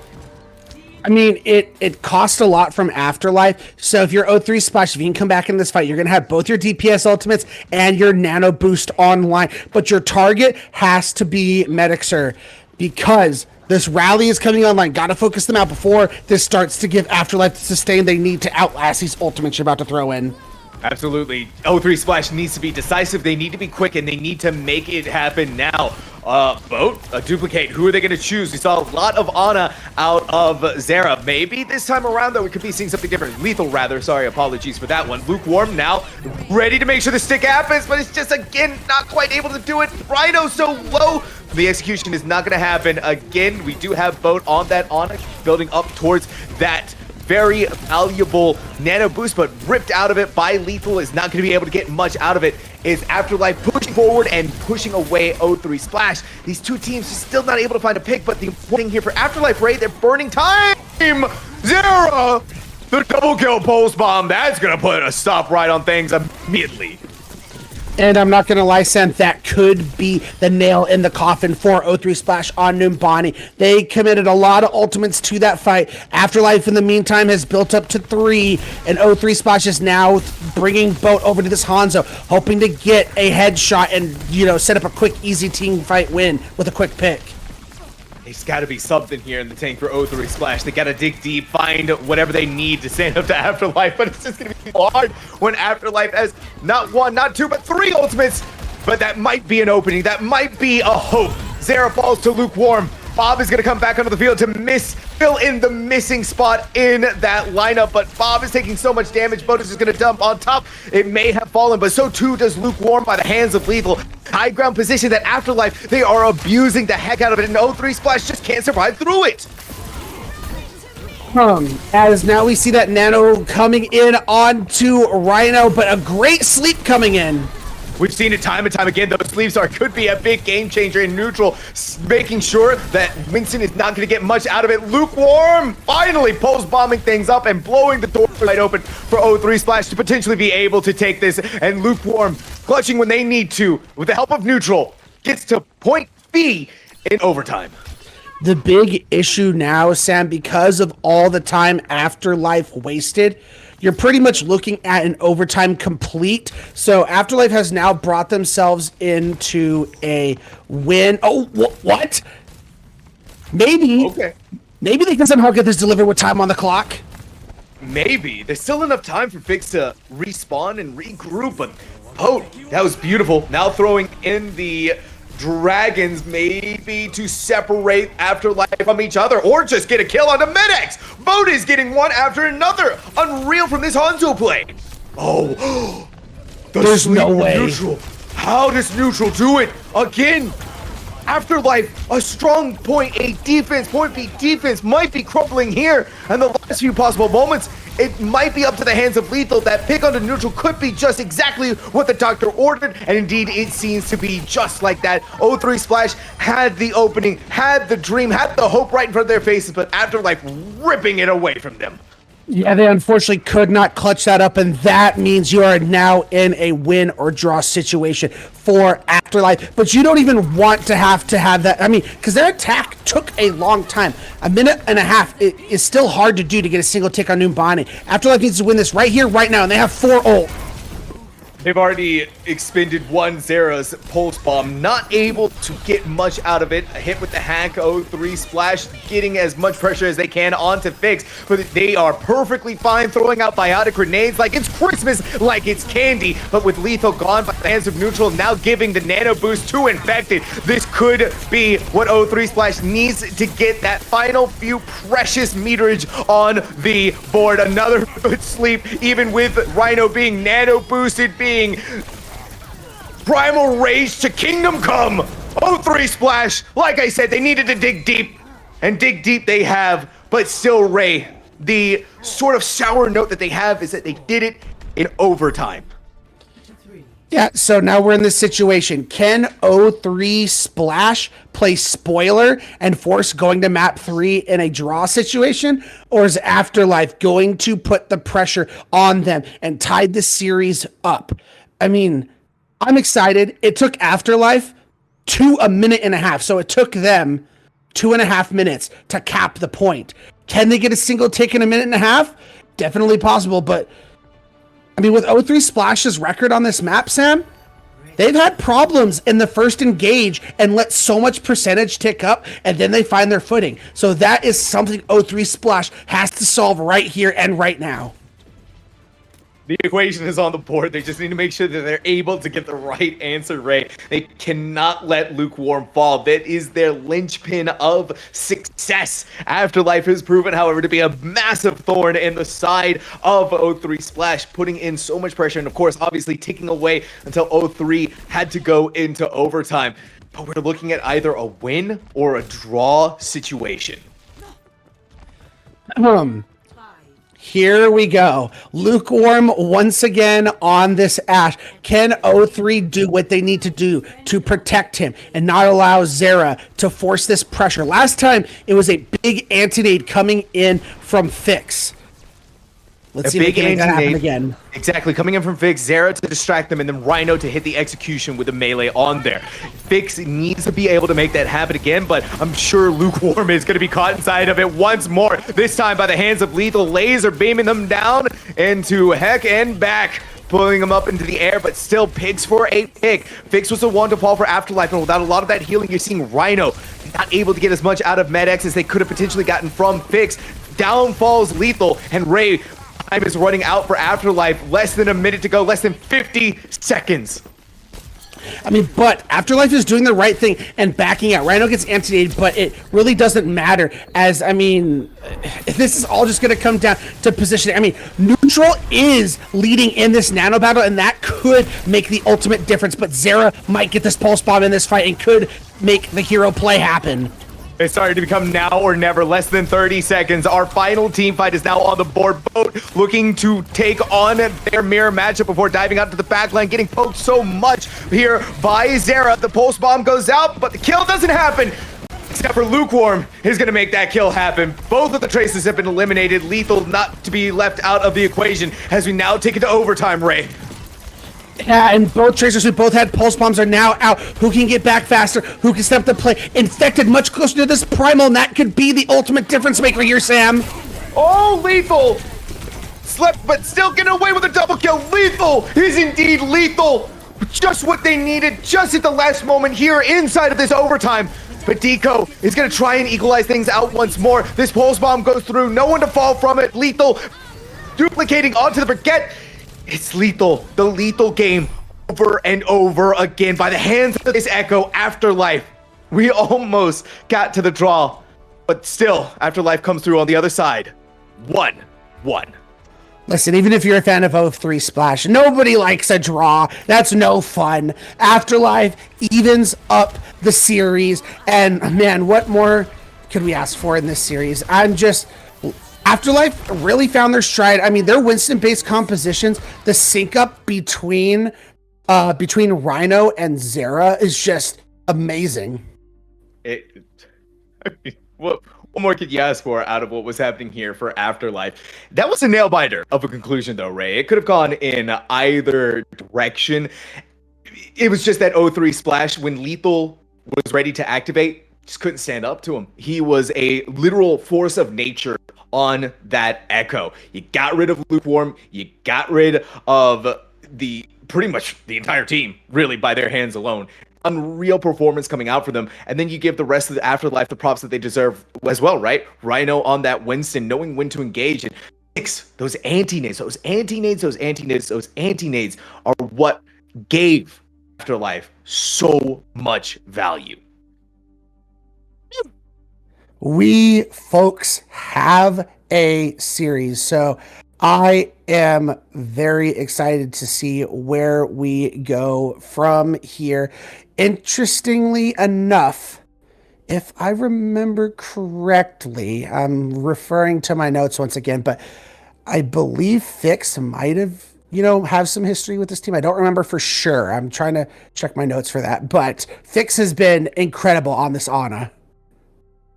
I mean, it cost a lot from Afterlife, so if you're O3 Splash, if you can come back in this fight, you're going to have both your DPS ultimates and your nano boost online, but your target has to be Medixer, because this rally is coming online. Got to focus them out before this starts to give Afterlife the sustain they need to outlast these ultimates you're about to throw in. Absolutely. O3 Splash needs to be decisive. They need to be quick, and they need to make it happen now. Boat, a duplicate. Who are they going to choose? We saw a lot of Ana out of Zera. Maybe this time around, though, we could be seeing something different. Lethal, rather. Sorry, apologies for that one. Lukewarm now, ready to make sure the stick happens, but it's just, again, not quite able to do it. Rhino so low. The execution is not going to happen again. We do have Boat on that Ana, building up towards that very valuable nano boost, but ripped out of it by Lethal. Is not going to be able to get much out of it. Is Afterlife pushing forward and pushing away O3 Splash. These two teams are still not able to find a pick, but the important thing here for Afterlife, Ray, they're burning time. Zera, the double kill pulse bomb. That's going to put a stop right on things immediately. And I'm not going to lie, Sam, that could be the nail in the coffin for O3 Splash on Numbani. They committed a lot of ultimates to that fight. Afterlife, in the meantime, has built up to 3, and O3 Splash is now bringing Boat over to this Hanzo, hoping to get a headshot and, you know, set up a quick, easy team fight win with a quick pick. There's got to be something here in the tank for O3 Splash. They got to dig deep, find whatever they need to stand up to Afterlife, but it's just going to be hard when Afterlife has not 1, not 2, but 3 ultimates. But that might be an opening. That might be a hope. Zera falls to Lukewarm. Bob is going to come back onto the field to fill in the missing spot in that lineup, but Bob is taking so much damage. Boat is just going to dump on top. It may have fallen, but so too does Lukewarm by the hands of Lethal. High ground position that Afterlife, they are abusing the heck out of it, and O3 Splash just can't survive through it. As now we see that nano coming in onto Rhino, but a great sleep coming in. We've seen it time and time again. Those sleeves could be a big game changer in neutral, making sure that Winston is not going to get much out of it. Lukewarm finally post bombing things up and blowing the door right open for O3 Splash to potentially be able to take this. And Lukewarm clutching when they need to, with the help of neutral, gets to point B in overtime. The big issue now, Sam, because of all the time Afterlife wasted, you're pretty much looking at an overtime complete. So Afterlife has now brought themselves into a win. Oh, what? Maybe. Okay. Maybe they can somehow get this delivered with time on the clock. Maybe. There's still enough time for Fix to respawn and regroup, but that was beautiful. Now throwing in the Dragons, maybe to separate Afterlife from each other, or just get a kill on the Medex. Boat is getting one after another. Unreal from this Hanzo play. Oh, there's no way. Neutral. How does neutral do it again? Afterlife, a strong point A defense, point B defense might be crumbling here, and the last few possible moments, it might be up to the hands of Lethal. That pick onto neutral could be just exactly what the doctor ordered, and indeed it seems to be just like that. O3 Splash had the opening, had the dream, had the hope right in front of their faces, but Afterlife ripping it away from them. Yeah, they unfortunately could not clutch that up, and that means you are now in a win or draw situation for Afterlife. But you don't even want to have that. I mean, because their attack took a long time. A minute and a half is still hard to do to get a single tick on Numbani. Afterlife needs to win this right here, right now, and they have 4 ult. They've already expended one Zera's pulse bomb, not able to get much out of it. A hit with the hack, O3 Splash getting as much pressure as they can onto Fix, but they are perfectly fine throwing out biotic grenades like it's Christmas, like it's candy. But with Lethal gone by the hands of neutral, now giving the nano boost to Infected, this could be what O3 Splash needs to get that final few precious meterage on the board. Another good sleep, even with Rhino being nano boosted, being Primal Rage to Kingdom Come. O3 Splash, like I said, they needed to dig deep, and dig deep they have, but still, Ray, the sort of sour note that they have is that they did it in overtime. Yeah, so now we're in this situation. Can O3 Splash play spoiler and force going to map 3 in a draw situation? Or is Afterlife going to put the pressure on them and tie the series up? I mean, I'm excited. It took Afterlife to a minute and a half. So it took them 2.5 minutes to cap the point. Can they get a single tick in a minute and a half? Definitely possible, but I mean, with O3 Splash's record on this map, Sam, they've had problems in the first engage and let so much percentage tick up, and then they find their footing. So that is something O3 Splash has to solve right here and right now. The equation is on the board. They just need to make sure that they're able to get the right answer right. They cannot let Lukewarm fall. That is their linchpin of success. Afterlife has proven, however, to be a massive thorn in the side of O3 Splash, putting in so much pressure and, of course, obviously ticking away until O3 had to go into overtime. But we're looking at either a win or a draw situation. Here we go. Lukewarm once again on this Ash. Can O3 do what they need to do to protect him and not allow Zera to force this pressure? Last time, it was a big anti-nade coming in from Fix. Let's see if they can happen again. Exactly, coming in from Fix, Zera to distract them, and then Rhino to hit the execution with a melee on there. Fix needs to be able to make that happen again, but I'm sure Lukewarm is going to be caught inside of it once more, this time by the hands of Lethal. Laser beaming them down into heck and back, pulling them up into the air, but still pigs for a pick. Fix was the one to fall for Afterlife, and without a lot of that healing, you're seeing Rhino not able to get as much out of MedX as they could have potentially gotten from Fix. Down falls Lethal, and Ray, time is running out for Afterlife. Less than a minute to go, less than 50 seconds. I mean, but Afterlife is doing the right thing and backing out. Rhino gets anti-nated, but it really doesn't matter, as, I mean, this is all just going to come down to positioning. I mean, Neutral is leading in this nano battle, and that could make the ultimate difference, but Zera might get this pulse bomb in this fight and could make the hero play happen. It's starting to become now or never. Less than 30 seconds. Our final team fight is now on the board. Boat looking to take on their mirror matchup before diving out to the backline, getting poked so much here by Zera. The pulse bomb goes out, but the kill doesn't happen. Except for Lukewarm is going to make that kill happen. Both of the Traces have been eliminated. Lethal not to be left out of the equation as we now take it to overtime, Ray. Yeah, and both Tracers who both had pulse bombs are now out. Who can get back faster? Who can step the play? Infected much closer to this primal, and that could be the ultimate difference maker here, Sam. Oh, Lethal! Slept, but still getting away with a double kill. Lethal is indeed lethal. Just what they needed, just at the last moment here inside of this overtime. But Deco is going to try and equalize things out once more. This pulse bomb goes through, no one to fall from it. Lethal duplicating onto the Briquette. It's Lethal, the lethal game, over and over again by the hands of this Echo. Afterlife. We almost got to the draw, but still, Afterlife comes through on the other side. 1-1. Listen, even if you're a fan of O3 Splash, nobody likes a draw. That's no fun. Afterlife evens up the series, and man, what more could we ask for in this series? Afterlife really found their stride. I mean, their Winston-based compositions, the sync up between Rhino and Zera is just amazing. What more could you ask for out of what was happening here for Afterlife? That was a nail biter of a conclusion, though, Ray. It could have gone in either direction. It was just that O3 Splash, when Lethal was ready to activate, just couldn't stand up to him. He was a literal force of nature on that Echo. You got rid of Lukewarm, you got rid of pretty much the entire team, really, by their hands alone. Unreal performance coming out for them, and then you give the rest of the Afterlife the props that they deserve as well, right? Rhino on that Winston, knowing when to engage, and Fix those anti-nades are what gave Afterlife so much value. We folks have a series, so I am very excited to see where we go from here. Interestingly enough, if I remember correctly, I'm referring to my notes once again, but I believe Fix might have have some history with this team. I don't remember for sure. I'm trying to check my notes for that. But Fix has been incredible on this Ana.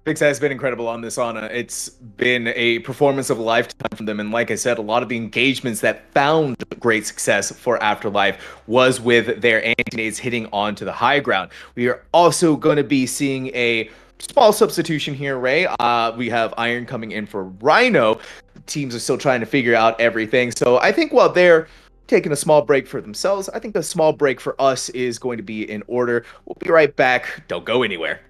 Fix has been incredible on this Ana. It's been a performance of a lifetime from them. And like I said, a lot of the engagements that found great success for Afterlife was with their anti-nades hitting onto the high ground. We are also going to be seeing a small substitution here, Ray. We have Iron coming in for Rhino. Teams are still trying to figure out everything. So I think while they're taking a small break for themselves, I think a small break for us is going to be in order. We'll be right back. Don't go anywhere.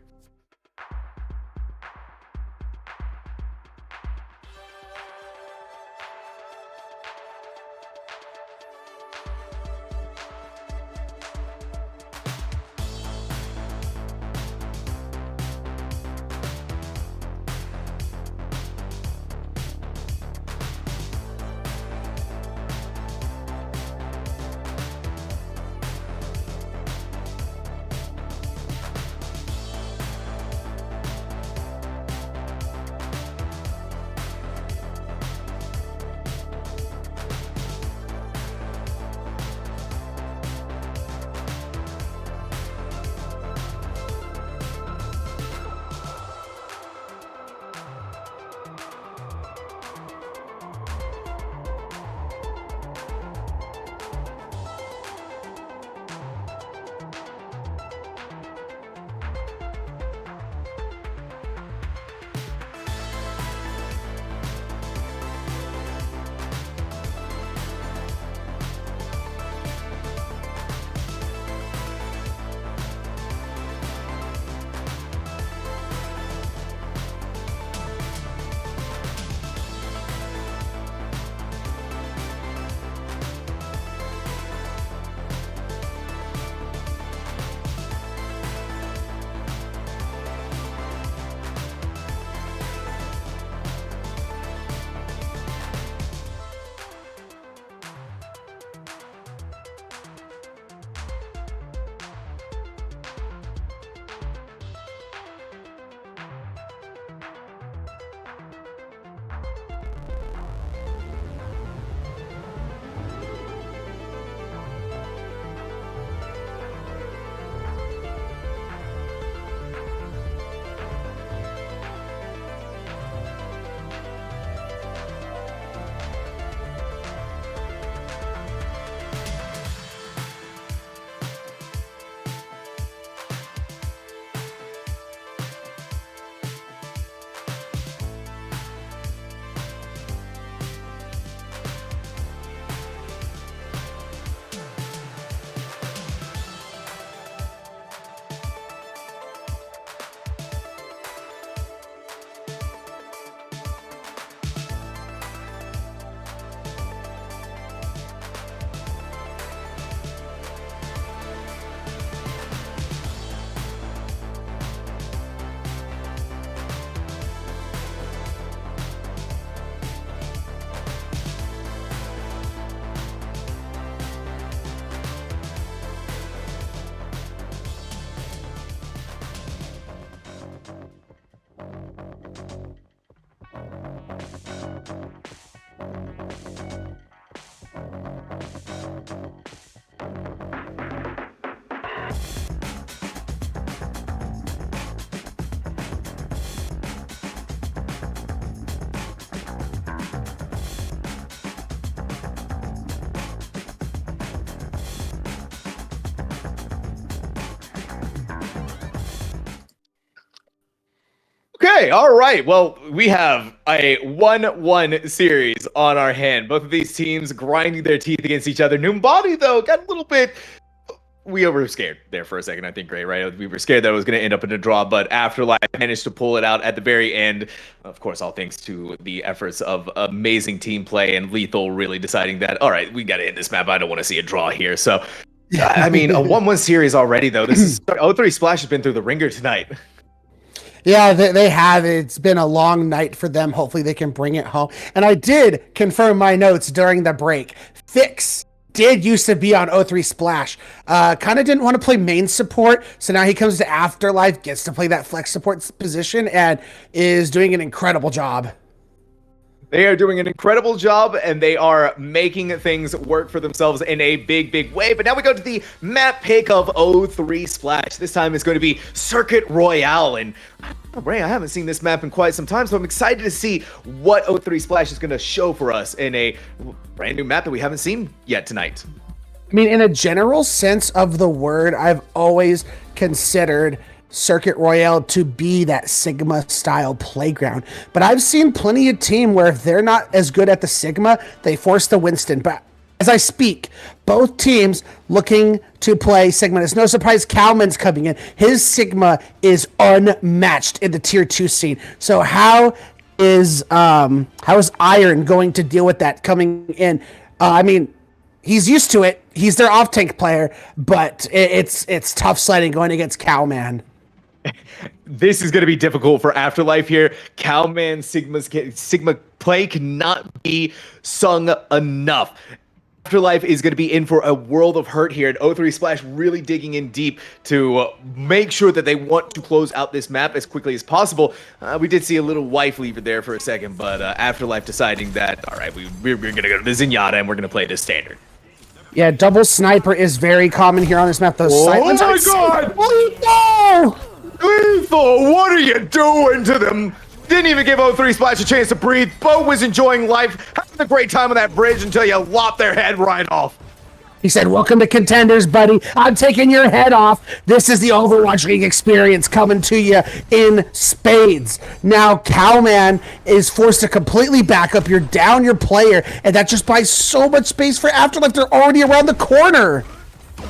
Okay, all right. Well, we have a 1-1 series on our hand. Both of these teams grinding their teeth against each other. Numbani, though, got a little bit. We were scared there for a second, I think, Ray, right? We were scared that it was going to end up in a draw, but Afterlife managed to pull it out at the very end. Of course, all thanks to the efforts of amazing team play and Lethal really deciding that, all right, we got to end this map. I don't want to see a draw here. So, I mean, a 1-1 series already, though. This is O3 Splash has been through the ringer tonight. Yeah, they have. It's been a long night for them. Hopefully they can bring it home. And I did confirm my notes during the break. Fix did used to be on O3 Splash. Kind of didn't want to play main support, so now he comes to Afterlife, gets to play that flex support position, and is doing an incredible job. They are doing an incredible job, and they are making things work for themselves in a big, big way. But now we go to the map pick of O3 Splash. This time it's going to be Circuit Royale. And Ray, I haven't seen this map in quite some time, so I'm excited to see what O3 Splash is going to show for us in a brand new map that we haven't seen yet tonight. I mean, in a general sense of the word, I've always considered Circuit Royale to be that Sigma style playground. But I've seen plenty of team where if they're not as good at the Sigma, they force the Winston. But as I speak, both teams looking to play Sigma. It's no surprise Calman's coming in. His Sigma is unmatched in the tier 2 scene. So how is Iron going to deal with that coming in? I mean, he's used to it. He's their off-tank player, but it's tough sledding going against Cowman. This is going to be difficult for Afterlife here. Cowman Sigma play cannot be sung enough. Afterlife is going to be in for a world of hurt here, and O3 Splash really digging in deep to make sure that they want to close out this map as quickly as possible. We did see a little wife lever there for a second, but Afterlife deciding that, all right, we're going to go to the Zenyatta and we're going to play this standard. Yeah, double sniper is very common here on this map. Those silence. Oh my god! Lethal! Lethal, what are you doing to them? Didn't even give O3 Splash a chance to breathe. Bo was enjoying life, having a great time on that bridge until you lopped their head right off. He said, welcome to Contenders, buddy. I'm taking your head off. This is the Overwatch League experience coming to you in spades. Now, Cowman is forced to completely back up. You're down your player, and that just buys so much space for Afterlife. They're already around the corner.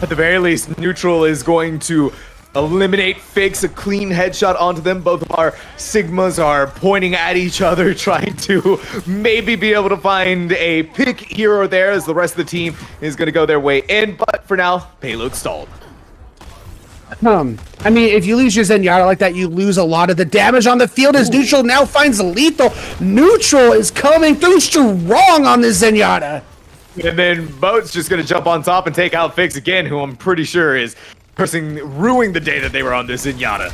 At the very least, Neutral is going to eliminate Fix, a clean headshot onto them. Both of our Sigmas are pointing at each other, trying to maybe be able to find a pick here or there as the rest of the team is going to go their way in. But for now, payload stalled. I mean, if you lose your Zenyatta like that, you lose a lot of the damage on the field as Neutral now finds Lethal. Neutral is coming through strong on this Zenyatta. And then Boat's just going to jump on top and take out Fix again, who I'm pretty sure is ruining the day that they were on this Zenyatta.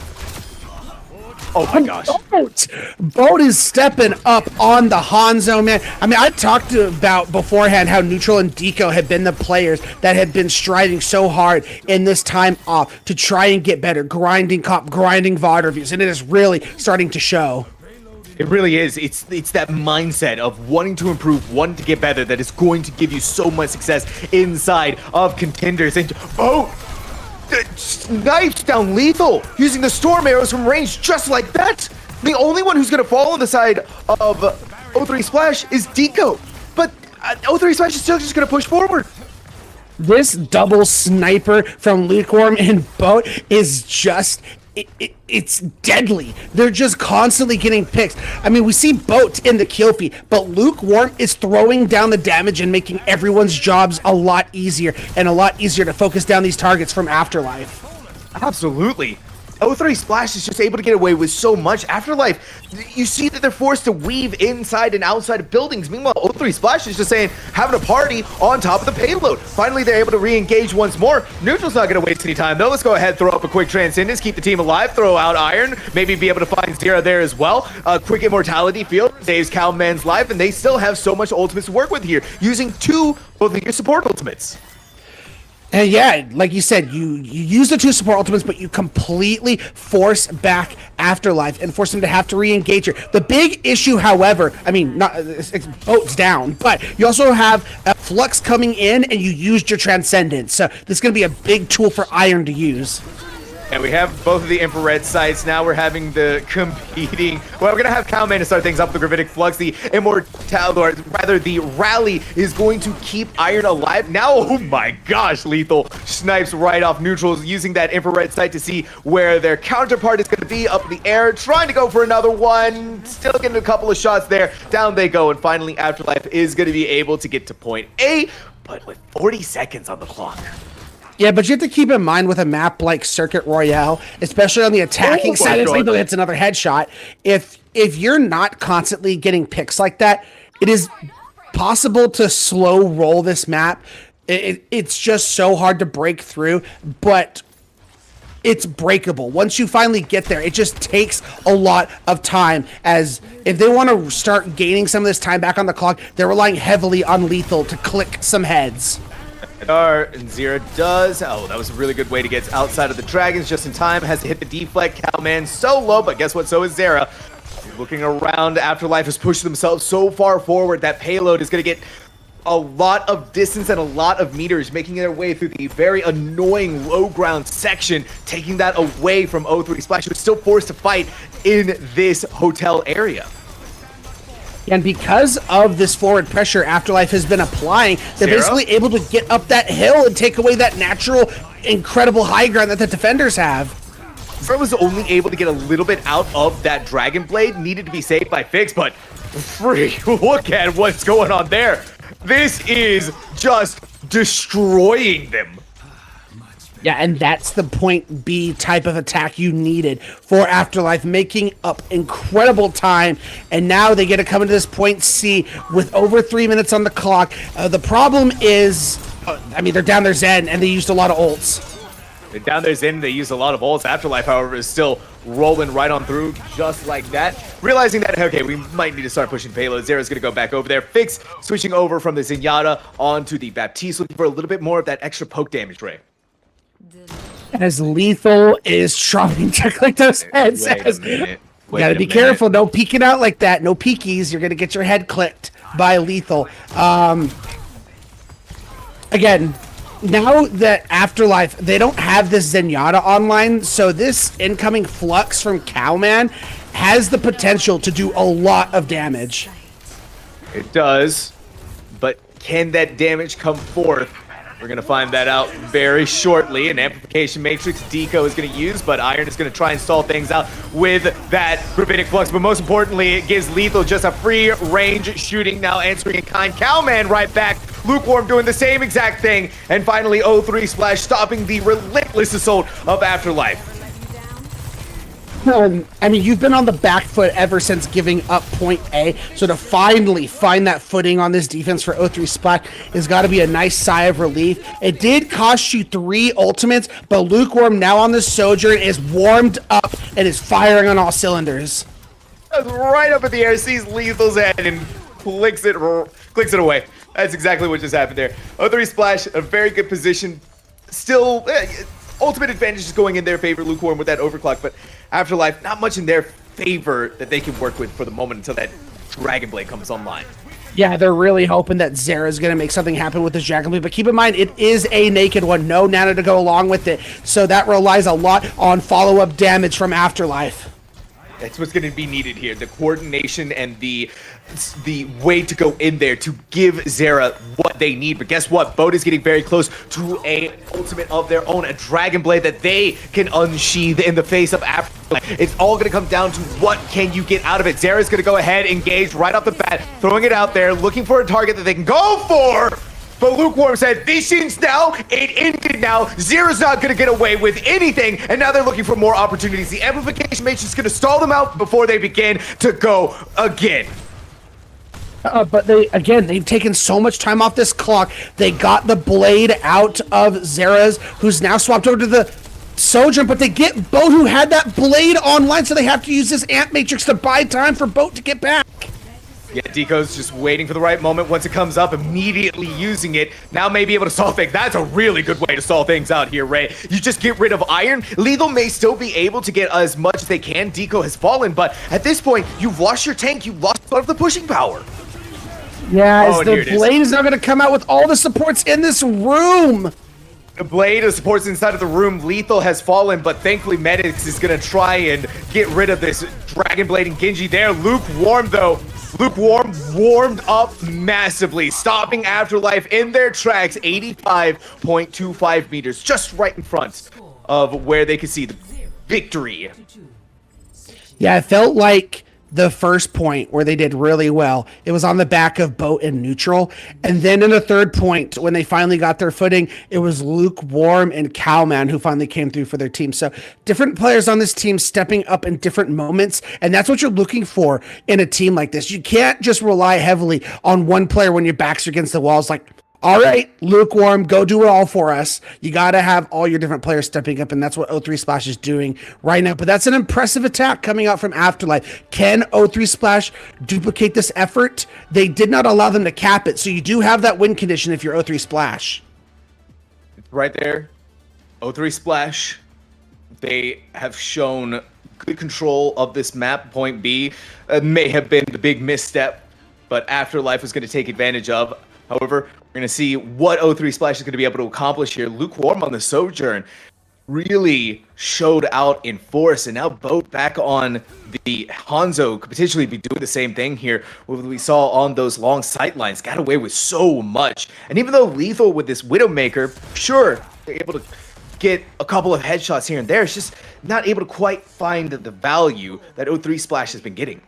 Oh my gosh. Boat is stepping up on the Hanzo, man. I mean, I talked about beforehand how Neutral and Deco had been the players that had been striving so hard in this time off to try and get better, grinding comp, grinding VOD reviews, and it is really starting to show. It really is. It's that mindset of wanting to improve, wanting to get better that is going to give you so much success inside of Contenders. And snipes down Lethal using the storm arrows from range just like that. The only one who's going to fall on the side of O3 Splash is Deco, but O3 Splash is still just going to push forward. This double sniper from Lukewarm and Boat is just it's deadly. They're just constantly getting picks. I mean, we see Boat in the kill feed, but Lukewarm is throwing down the damage and making everyone's jobs a lot easier and a lot easier to focus down these targets from Afterlife. Absolutely. O3 Splash is just able to get away with so much. Afterlife, you see that they're forced to weave inside and outside of buildings. Meanwhile, O3 Splash is just saying, having a party on top of the payload. Finally, they're able to re-engage once more. Neutral's not going to waste any time, though. Let's go ahead, throw up a quick Transcendence, keep the team alive, throw out Iron, maybe be able to find Zera there as well. Quick Immortality field saves Cowman's life, and they still have so much ultimates to work with here, using both of your support ultimates. And yeah, like you said, you use the 2 support ultimates, but you completely force back Afterlife and force them to have to re-engage her. The big issue, however, I mean, it's Boat's down, but you also have a Flux coming in, and you used your Transcendence. So this is going to be a big tool for Iron to use. And we have both of the infrared sites. Now we're having the competing. Well, we're going to have Cowman to start things up with the Gravitic Flux. The Immortality, or rather the Rally, is going to keep Iron alive. Now, oh my gosh, Lethal snipes right off Neutrals, using that infrared sight to see where their counterpart is going to be up in the air, trying to go for another one. Still getting a couple of shots there. Down they go. And finally, Afterlife is going to be able to get to point A, but with 40 seconds on the clock. Yeah, but you have to keep in mind with a map like Circuit Royale, especially on the attacking side, it's Lethal hits another headshot. If you're not constantly getting picks like that, it is possible to slow roll this map. It's just so hard to break through, but it's breakable. Once you finally get there, it just takes a lot of time, as if they want to start gaining some of this time back on the clock, they're relying heavily on Lethal to click some heads. And Zero does. Oh, that was a really good way to get outside of the Dragons just in time. Has to hit the deflect. Cowman so low, but guess what? So is Zera. Looking around, Afterlife has pushed themselves so far forward that payload is going to get a lot of distance and a lot of meters, making their way through the very annoying low ground section, taking that away from O3 Splash, who's still forced to fight in this hotel area. And because of this forward pressure Afterlife has been applying, they're basically able to get up that hill and take away that natural, incredible high ground that the defenders have. Zero was only able to get a little bit out of that Dragon Blade, needed to be saved by Fix, but freak, look at what's going on there. This is just destroying them. Yeah, and that's the point B type of attack you needed for Afterlife, making up incredible time. And now they get to come into this point C with over 3 minutes on the clock. The problem is, I mean, they're down their Zen and they used a lot of ults. They're down their Zen, they used a lot of ults. Afterlife, however, is still rolling right on through just like that. Realizing that, okay, we might need to start pushing payload. Zera's going to go back over there. Fix switching over from the Zenyatta onto the Baptiste, looking for a little bit more of that extra poke damage, Ray. As Lethal is trying to click those heads. Gotta be careful. No peeking out like that. No peekies. You're gonna get your head clicked by Lethal. Again, now that Afterlife, they don't have this Zenyatta online, so this incoming flux from Cowman has the potential to do a lot of damage. It does, but can that damage come forth? We're going to find that out very shortly. An amplification matrix Deco is going to use, but Iron is going to try and stall things out with that Rabbinic Flux. But most importantly, it gives Lethal just a free range shooting, now answering in kind. Cowman right back. Lukewarm doing the same exact thing. And finally, O3 Splash stopping the relentless assault of Afterlife. I mean, you've been on the back foot ever since giving up point A, so to finally find that footing on this defense for O3 Splash has got to be a nice sigh of relief. It did cost you 3 ultimates, but Lukewarm now on the Sojourn is warmed up and is firing on all cylinders. Right up in the air, sees Lethal's head and clicks it away. That's exactly what just happened there. O3 Splash, a very good position. Still, ultimate advantage is going in their favor, Lukewarm with that overclock, but Afterlife, not much in their favor that they can work with for the moment until that Dragon Blade comes online. Yeah, they're really hoping that Zera's going to make something happen with this Dragon Blade, but keep in mind, it is a naked one, no Nana to go along with it, so that relies a lot on follow-up damage from Afterlife. That's what's going to be needed here, the coordination and the way to go in there to give Zera what they need. But guess what? Boat is getting very close to a ultimate of their own, a Dragon Blade that they can unsheath in the face of Afterlife. It's all going to come down to what can you get out of it. Zera's going to go ahead, engage right off the bat, throwing it out there, looking for a target that they can go for. But Lukewarm said, this ends now, it ended now, Zera's not going to get away with anything, and now they're looking for more opportunities. The amplification matrix is going to stall them out before they begin to go again. But they've taken so much time off this clock. They got the blade out of Zera's, who's now swapped over to the Sojourn, but they get Boat, who had that blade online, so they have to use this amp matrix to buy time for Boat to get back. Yeah, Deco's just waiting for the right moment. Once it comes up, immediately using it. Now may be able to solve things. That's a really good way to solve things out here, Ray. You just get rid of Iron. Lethal may still be able to get as much as they can. Deco has fallen, but at this point, you've lost your tank. You've lost part of the pushing power. Yeah, the blade is now going to come out with all the supports in this room. The blade of supports inside of the room. Lethal has fallen, but thankfully Medics is going to try and get rid of this Dragon Blade and Genji there. Lukewarm, though. Lukewarm warmed up massively, stopping Afterlife in their tracks, 85.25 meters, just right in front of where they could see the victory. Yeah, it felt like the first point where they did really well, it was on the back of Boat and Neutral. And then in the third point, when they finally got their footing, it was Lukewarm and Cowman who finally came through for their team. So different players on this team stepping up in different moments. And that's what you're looking for in a team like this. You can't just rely heavily on one player when your backs are against the walls like All right, Lukewarm, go do it all for us. You got to have all your different players stepping up, and that's what O3 Splash is doing right now. But that's an impressive attack coming out from Afterlife. Can O3 Splash duplicate this effort? They did not allow them to cap it, so you do have that win condition if you're O3 Splash. Right there, O3 Splash, they have shown good control of this map. Point B may have been the big misstep, but Afterlife was going to take advantage of. However, we're going to see what O3 Splash is going to be able to accomplish here. Lukewarm on the Sojourn really showed out in force, and now both back on the Hanzo could potentially be doing the same thing here. What we saw on those long sight lines got away with so much. And even though Lethal with this Widowmaker, sure, they're able to get a couple of headshots here and there, it's just not able to quite find the value that O3 Splash has been getting.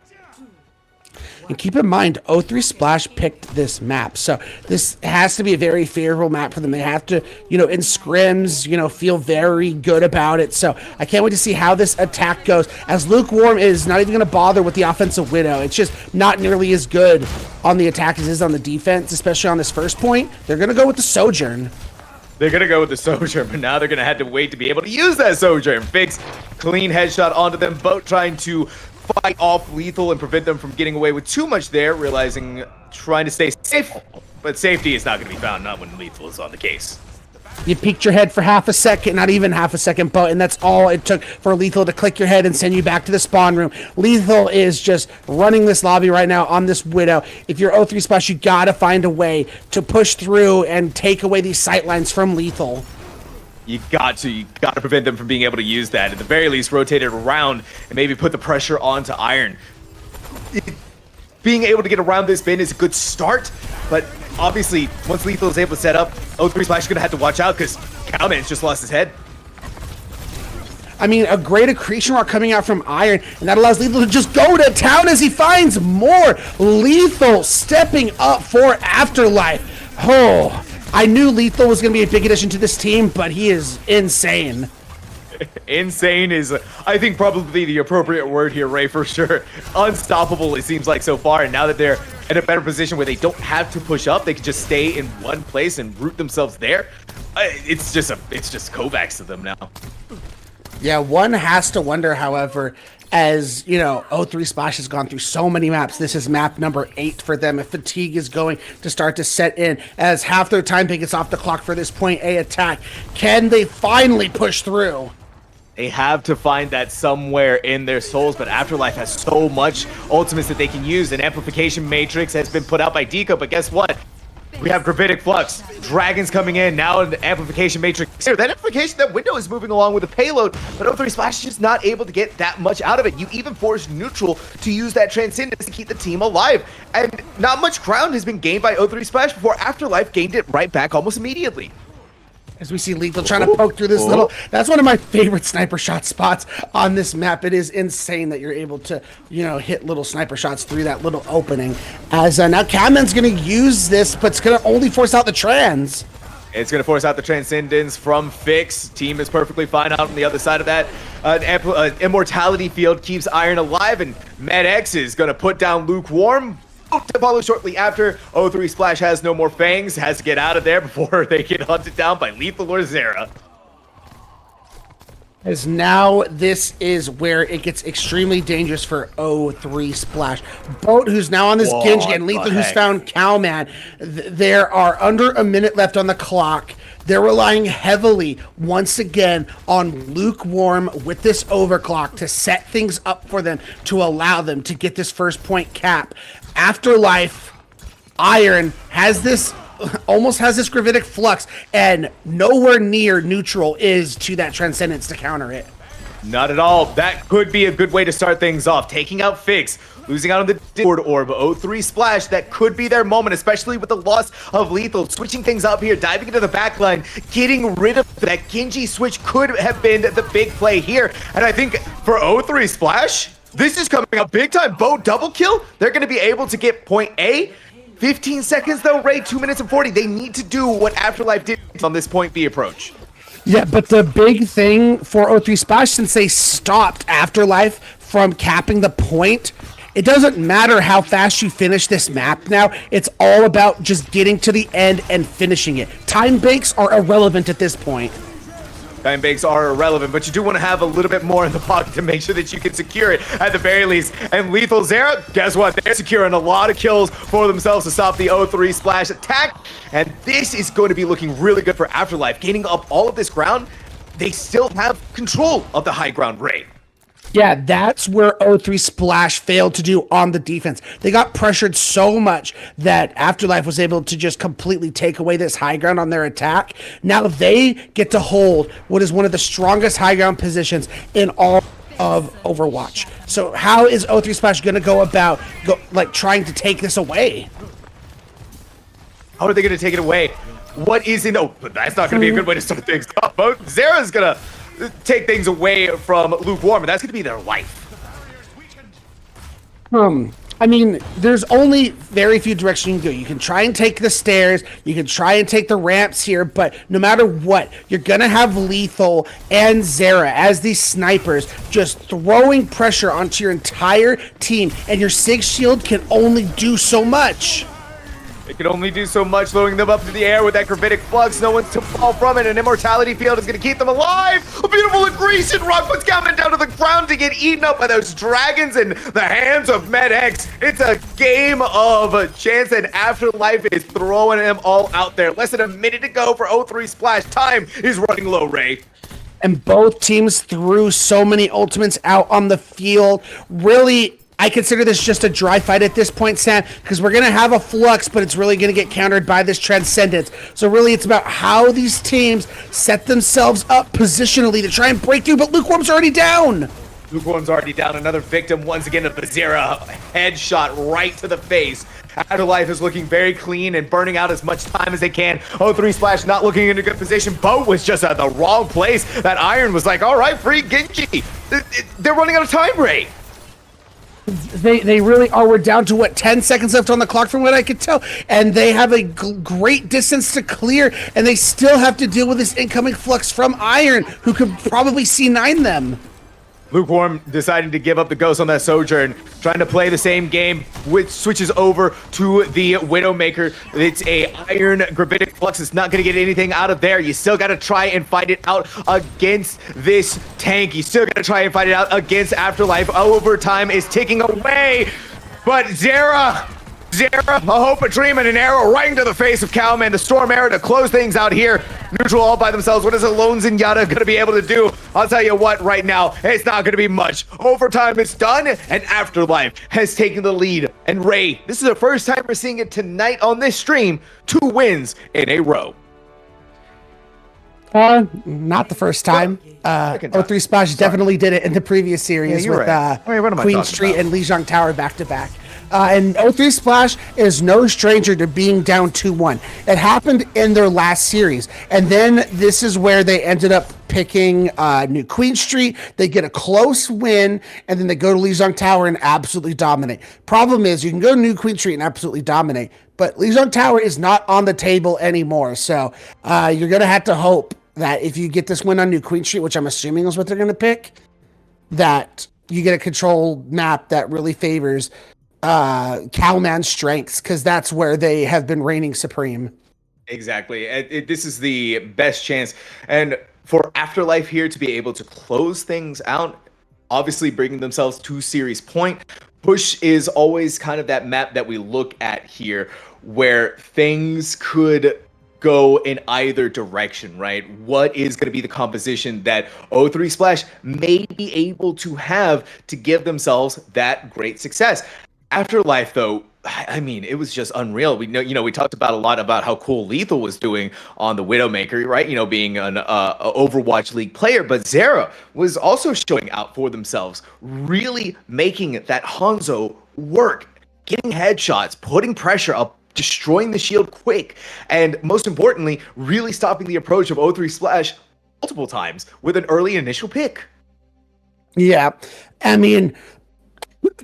And keep in mind, O3 Splash picked this map. So this has to be a very favorable map for them. They have to, in scrims, feel very good about it. So I can't wait to see how this attack goes, as Lukewarm is not even going to bother with the offensive Widow. It's just not nearly as good on the attack as it is on the defense, especially on this first point. They're going to go with the Sojourn. They're going to go with the Sojourn, but now they're going to have to wait to be able to use that Sojourn. Fix, clean headshot onto them, both trying to fight off Lethal and prevent them from getting away with too much there, realizing trying to stay safe, but safety is not going to be found, not when Lethal is on the case. You peeked your head for half a second, not even half a second, but and that's all it took for Lethal to click your head and send you back to the spawn room. Lethal is just running this lobby right now on this Widow. If you're O3 Splash, you gotta find a way to push through and take away these sightlines from Lethal. You got to prevent them from being able to use that. At the very least, rotate it around and maybe put the pressure onto Iron. Being able to get around this bin is a good start, but obviously, once Lethal is able to set up, O3 Splash is going to have to watch out because Cowman's just lost his head. I mean, a great accretion rock coming out from Iron, and that allows Lethal to just go to town as he finds more. Lethal stepping up for Afterlife. Oh, I knew Lethal was going to be a big addition to this team, but he is insane. Insane is, I think, probably the appropriate word here, Ray, for sure. Unstoppable, it seems like so far, and now that they're in a better position where they don't have to push up, they can just stay in one place and root themselves there. It's just Kovacs to them now. Yeah, one has to wonder, however, as, O3 Splash has gone through so many maps. This is map number 8 for them. If fatigue is going to start to set in, as half their time gets off the clock for this point A attack, can they finally push through? They have to find that somewhere in their souls, but Afterlife has so much ultimates that they can use. An amplification matrix has been put out by Deco, but guess what? We have Gravitic Flux, Dragons coming in, now an amplification matrix here. That amplification, that window is moving along with the payload, but O3 Splash is just not able to get that much out of it. You even forced Neutral to use that Transcendence to keep the team alive. And not much ground has been gained by O3 Splash before Afterlife gained it right back almost immediately. As we see Lethal trying to poke through this little... That's one of my favorite sniper shot spots on this map. It is insane that you're able to, hit little sniper shots through that little opening. As now Cowman's going to use this, but it's going to only force out the trans. It's going to force out the Transcendence from Fix. Team is perfectly fine out on the other side of that. Immortality Field keeps Iron alive, and MedX is going to put down Lukewarm. To follow shortly after, O3 Splash has no more fangs, has to get out of there before they get hunted down by Lethal or Zera. As now this is where it gets extremely dangerous for O3 Splash. Boat, who's now on this Genji, and Lethal, who's found Cowman. There are under a minute left on the clock. They're relying heavily, once again, on Lukewarm with this overclock to set things up for them, to allow them to get this first point cap. Afterlife, Iron almost has this Gravitic Flux, and nowhere near Neutral is to that Transcendence to counter it. Not at all. That could be a good way to start things off. Taking out Fix, losing out on the Discord Orb, O3 Splash, that could be their moment, especially with the loss of Lethal. Switching things up here, diving into the backline, getting rid of that Genji switch could have been the big play here. And I think for O3 Splash, this is coming up big time. Bo double kill. They're going to be able to get point A. 15 seconds though, Ray, 2 minutes and 40. They need to do what Afterlife did on this point B approach. Yeah, but the big thing for O3 Splash, since they stopped Afterlife from capping the point, It doesn't matter how fast you finish this map now. It's all about just getting to the end and finishing it. Time banks are irrelevant at this point. Time banks are irrelevant, but you do want to have a little bit more in the pocket to make sure that you can secure it at the very least. And Lethal Zera, guess what? They're securing a lot of kills for themselves to stop the 0-3 splash attack. And this is going to be looking really good for Afterlife. Gaining up all of this ground, they still have control of the high ground rate. Yeah, that's where 0-3 Splash failed to do on the defense. They got pressured so much that Afterlife was able to just completely take away this high ground on their attack. Now they get to hold what is one of the strongest high ground positions in all of Overwatch. So how is 0-3 Splash going to go about trying to take this away? How are they going to take it away? What is in... Oh, but that's not going to be a good way to start things off. Zera's going to take things away from Lukewarm, and that's going to be their life. I mean, there's only very few directions you can go. You can try and take the stairs, you can try and take the ramps here, but no matter what, you're going to have Lethal and Zera as these snipers just throwing pressure onto your entire team, and your Sig Shield can only do so much. It can only do so much, throwing them up to the air with that gravitic flux. No one's to fall from it. An immortality field is going to keep them alive. A beautiful aggression rock puts Calman down to the ground to get eaten up by those dragons in the hands of MedX. It's a game of chance, and Afterlife is throwing them all out there. Less than a minute to go for 0-3 Splash. Time is running low, Ray. And both teams threw so many ultimates out on the field. Really, I consider this just a dry fight at this point, Sam, because we're going to have a flux, but it's really going to get countered by this Transcendence. So really, it's about how these teams set themselves up positionally to try and break through, but Lukewarm's already down. Lukewarm's already down. Another victim once again of the Zera headshot right to the face. Afterlife is looking very clean and burning out as much time as they can. 0-3 Splash not looking in a good position. Boat was just at the wrong place. That Iron was like, all right, free Genji. They're running out of time, Ray. They really are. We're down to, 10 seconds left on the clock from what I could tell. And they have a great distance to clear, and they still have to deal with this incoming flux from Iron, who could probably C9 them. Lukewarm deciding to give up the ghost on that Sojourn, trying to play the same game, which switches over to the Widowmaker. It's a Iron Gravitic Flux. It's not going to get anything out of there. You still got to try and fight it out against this tank. You still got to try and fight it out against Afterlife. Overtime is ticking away, but Zera, a hope, a dream, and an arrow right into the face of Cowman. The Storm Arrow to close things out here. Neutral all by themselves. What is a Lone Zenyatta going to be able to do? I'll tell you what, right now, it's not going to be much. Overtime is done, and Afterlife has taken the lead. And Ray, this is the first time we're seeing it tonight on this stream. 2 wins in a row. Not the first time. 0-3 Splash definitely did it in the previous series with Queen Street and Lijiang Tower back-to-back. And 0-3 Splash is no stranger to being down 2-1. It happened in their last series. And then this is where they ended up picking New Queen Street. They get a close win, and then they go to Lijiang Tower and absolutely dominate. Problem is, you can go to New Queen Street and absolutely dominate, but Lijiang Tower is not on the table anymore. So you're going to have to hope that if you get this win on New Queen Street, which I'm assuming is what they're going to pick, that you get a control map that really favors Cowman's strengths, because that's where they have been reigning supreme. Exactly. This is the best chance. And for Afterlife here to be able to close things out, obviously bringing themselves to series point. Push is always kind of that map that we look at here where things could go in either direction, right? What is going to be the composition that 0-3 Splash may be able to have to give themselves that great success? Afterlife, though, I mean, it was just unreal. We know, we talked about a lot about how cool Lethal was doing on the Widowmaker, right? You know, being an Overwatch League player, but Zera was also showing out for themselves, really making that Hanzo work, getting headshots, putting pressure up, destroying the shield quick, and most importantly, really stopping the approach of 0-3 Splash multiple times with an early initial pick. Yeah, I mean,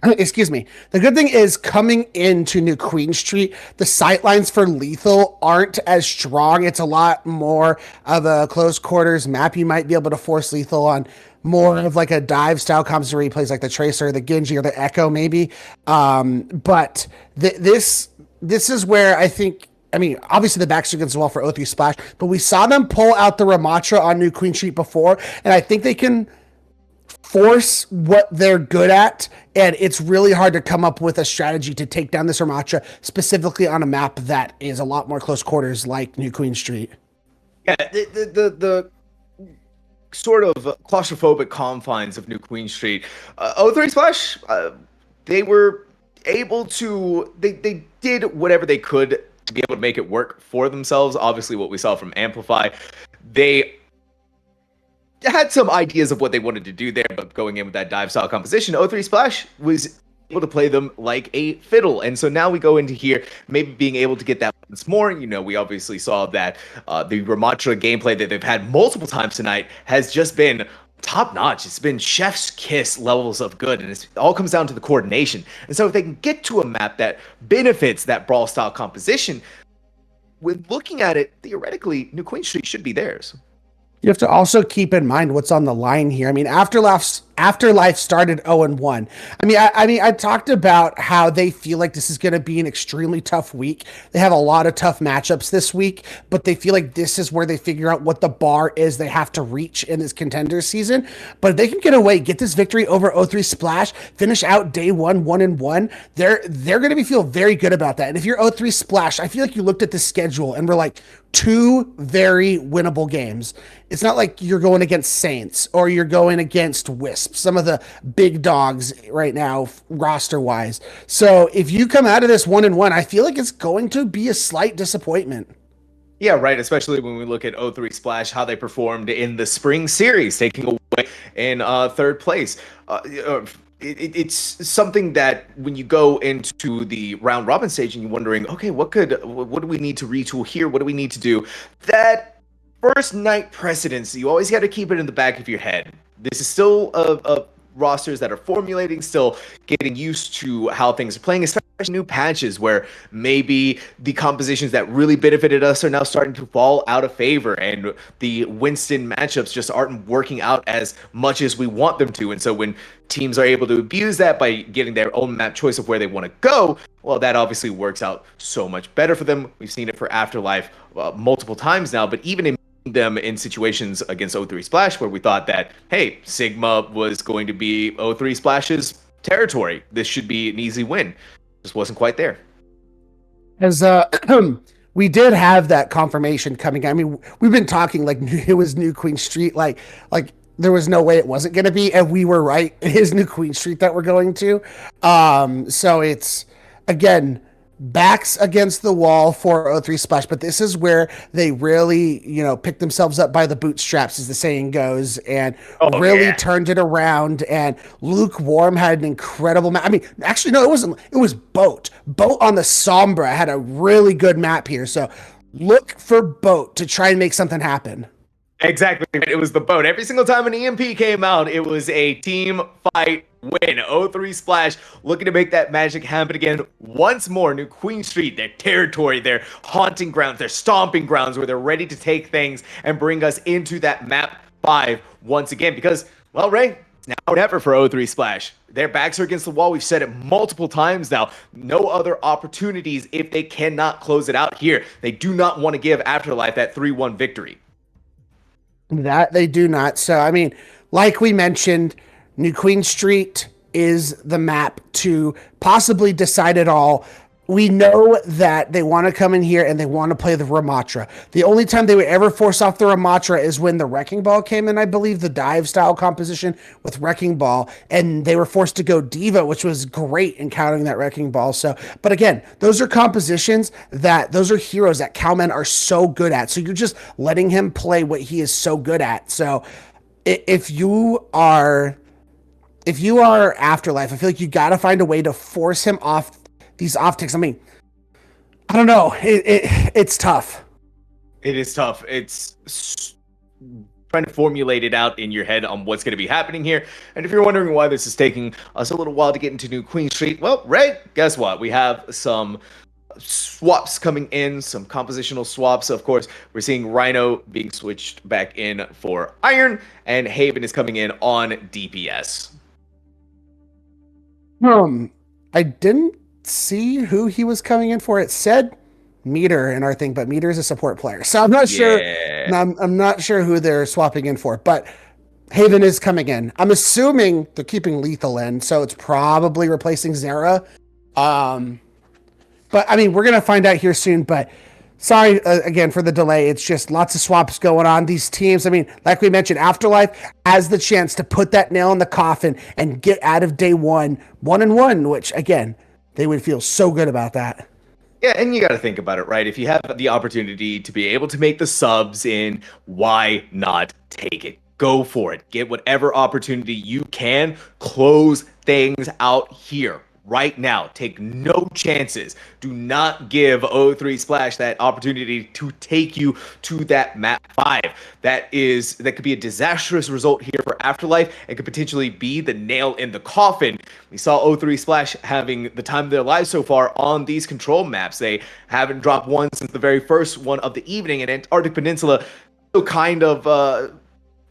excuse me. The good thing is, coming into New Queen Street, the sightlines for Lethal aren't as strong. It's a lot more of a close quarters map. You might be able to force Lethal on more of like a dive style composition where he plays like the Tracer, the Genji, or the Echo maybe. But this is where I think. I mean, obviously the backs against the wall for O3 Splash, but we saw them pull out the Ramatra on New Queen Street before, and I think they can force what they're good at, and it's really hard to come up with a strategy to take down this Ramatra specifically on a map that is a lot more close quarters like New Queen Street. Yeah, the sort of claustrophobic confines of New Queen Street. O3 Splash, they were able to, they did whatever they could to be able to make it work for themselves. Obviously, what we saw from Amplify, they had some ideas of what they wanted to do there, but going in with that dive style composition, O3 Splash was able to play them like a fiddle. And so now we go into here, maybe being able to get that once more. You know, we obviously saw that the Ramatra gameplay that they've had multiple times tonight has just been top notch. It's been chef's kiss levels of good, and it all comes down to the coordination. And so if they can get to a map that benefits that brawl style composition, with looking at it, theoretically, New Queen Street should be theirs. You have to also keep in mind what's on the line here. I mean, Afterlife started 0-1. I talked about how they feel like this is going to be an extremely tough week. They have a lot of tough matchups this week, but they feel like this is where they figure out what the bar is they have to reach in this contender season. But if they can get away, get this victory over O3 Splash, finish out day 1-1-1, they're going to feel very good about that. And if you're O3 Splash, I feel like you looked at the schedule and were like, two very winnable games. It's not like you're going against Saints or you're going against Wisp, some of the big dogs right now roster wise. So if you come out of this 1-1, I feel like it's going to be a slight disappointment. Yeah, right. Especially when we look at O3 Splash, how they performed in the spring series, taking away in third place. It's something that when you go into the round robin stage and you're wondering, okay, what do we need to retool here? What do we need to do? That first night precedence, you always got to keep it in the back of your head. This is still a rosters that are formulating, still getting used to how things are playing, especially new patches where maybe the compositions that really benefited us are now starting to fall out of favor, and the Winston matchups just aren't working out as much as we want them to. And so when teams are able to abuse that by getting their own map choice of where they want to go, well, that obviously works out so much better for them. We've seen it for Afterlife multiple times now, but even in them in situations against O3 Splash where we thought that, hey, Sigma was going to be O3 Splash's territory. This should be an easy win. Just wasn't quite there. As we did have that confirmation coming. I mean, we've been talking like it was New Queen Street, like there was no way it wasn't going to be, and we were right. It is New Queen Street that we're going to. So it's again backs against the wall for O3 Splash, but this is where they really, pick themselves up by the bootstraps, as the saying goes, and really turned it around. And Lukewarm had an incredible map. I mean, actually, no, it wasn't. It was Boat. Boat on the Sombra had a really good map here. So look for Boat to try and make something happen. Exactly. It was the Boat. Every single time an EMP came out, it was a team fight win. O3 Splash looking to make that magic happen again once more. New Queen Street, their territory, their haunting grounds, their stomping grounds, where they're ready to take things and bring us into that map 5 once again. Because, well, Ray, it's now or never for O3 Splash. Their backs are against the wall. We've said it multiple times now. No other opportunities if they cannot close it out here. They do not want to give Afterlife that 3-1 victory. That they do not. So, I mean, like we mentioned, New Queen Street is the map to possibly decide it all. We know that they want to come in here and they want to play the Ramatra. The only time they would ever force off the Ramatra is when the Wrecking Ball came in, I believe, the dive style composition with Wrecking Ball, and they were forced to go Diva, which was great in countering that Wrecking Ball. So, but again, those are compositions those are heroes that Cowman are so good at. So you're just letting him play what he is so good at. So if you are Afterlife, I feel like you got to find a way to force him off these off ticks. I mean, I don't know. It's tough. It is tough. It's trying to formulate it out in your head on what's going to be happening here. And if you're wondering why this is taking us a little while to get into New Queen Street, well, Ray, guess what? We have some swaps coming in, some compositional swaps. Of course, we're seeing Rhino being switched back in for Iron, and Haven is coming in on DPS. I didn't see who he was coming in for. It said Meter in our thing, but Meter is a support player, so I'm not sure. I'm not sure who they're swapping in for, but Haven is coming in. I'm assuming they're keeping Lethal in, so it's probably replacing Zera. But I mean, we're gonna find out here soon. But sorry again for the delay. It's just lots of swaps going on. These teams, I mean, like we mentioned, Afterlife has the chance to put that nail in the coffin and get out of day 1-1, which again, they would feel so good about that. Yeah, and you got to think about it, right? If you have the opportunity to be able to make the subs in, why not take it? Go for it. Get whatever opportunity you can. Close things out here right now. Take no chances. Do not give O3 Splash that opportunity to take you to that map 5. That could be a disastrous result here for Afterlife. It could potentially be the nail in the coffin. We saw O3 Splash having the time of their lives so far on these control maps. They haven't dropped one since the very first one of the evening, and Antarctic Peninsula still kind of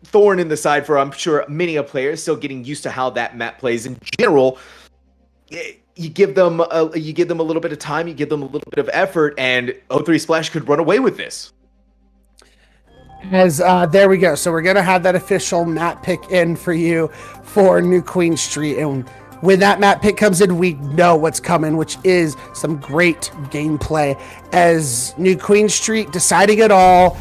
thorn in the side for, I'm sure, many of players still getting used to how that map plays in general. You give them a little bit of time, you give them a little bit of effort, and O3 Splash could run away with this. As there we go. So we're gonna have that official map pick in for you for New Queen Street, and when that map pick comes in, we know what's coming, which is some great gameplay as New Queen Street deciding it all.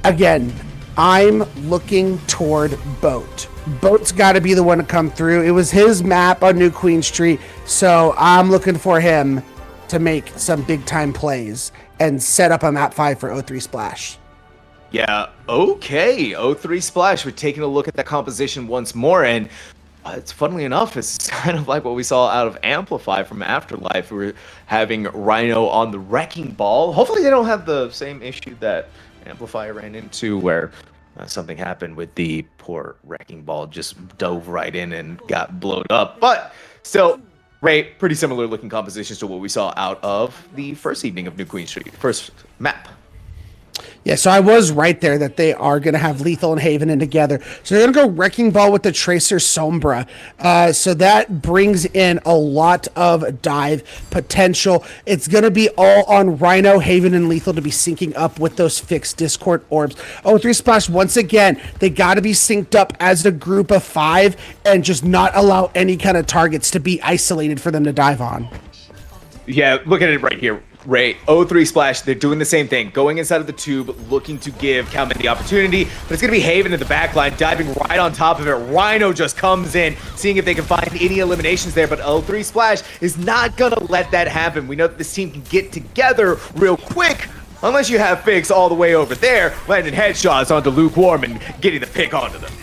Again, I'm looking toward Boat. Boat's got to be the one to come through. It was his map on New Queen Street, so I'm looking for him to make some big-time plays and set up a map 5 for O3 Splash. Yeah, okay. O3 Splash, we're taking a look at that composition once more, and it's funnily enough, it's kind of like what we saw out of Amplify from Afterlife. We're having Rhino on the Wrecking Ball. Hopefully they don't have the same issue that Amplify ran into where something happened with the poor Wrecking Ball, just dove right in and got blown up. But still, Ray, pretty similar looking compositions to what we saw out of the first evening of New Queen Street, first map. Yeah, so I was right there that they are going to have Lethal and Haven in together. So they're going to go Wrecking Ball with the Tracer Sombra. So that brings in a lot of dive potential. It's going to be all on Rhino, Haven, and Lethal to be syncing up with those fixed Discord orbs. O3 Splash, once again, they got to be synced up as a group of 5 and just not allow any kind of targets to be isolated for them to dive on. Yeah, look at it right here. Ray, O3 Splash, they're doing the same thing. Going inside of the tube, looking to give Calman the opportunity, but it's going to be Haven in the backline, diving right on top of it. Rhino just comes in, seeing if they can find any eliminations there, but O3 Splash is not going to let that happen. We know that this team can get together real quick, unless you have Fix all the way over there, landing headshots onto Lukewarm and getting the pick onto them.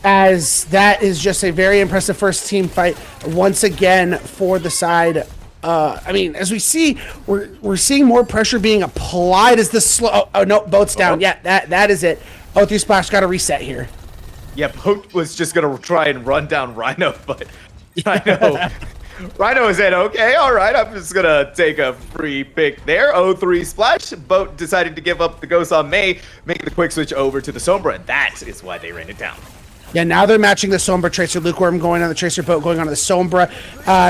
As that is just a very impressive first team fight once again for the side. I mean, as we see, we're seeing more pressure being applied as the slow. Oh no, Boat's down. Yeah, that is it. O3 Splash got to reset here. Yeah, Boat was just gonna try and run down Rhino, but Rhino said, okay, all right, I'm just gonna take a free pick there. O3 Splash. Boat decided to give up the Ghost on May, making the quick switch over to the Sombra, and that is why they ran it down. Yeah, now they're matching the Sombra Tracer Lukewarm going on the Tracer Boat going on the Sombra.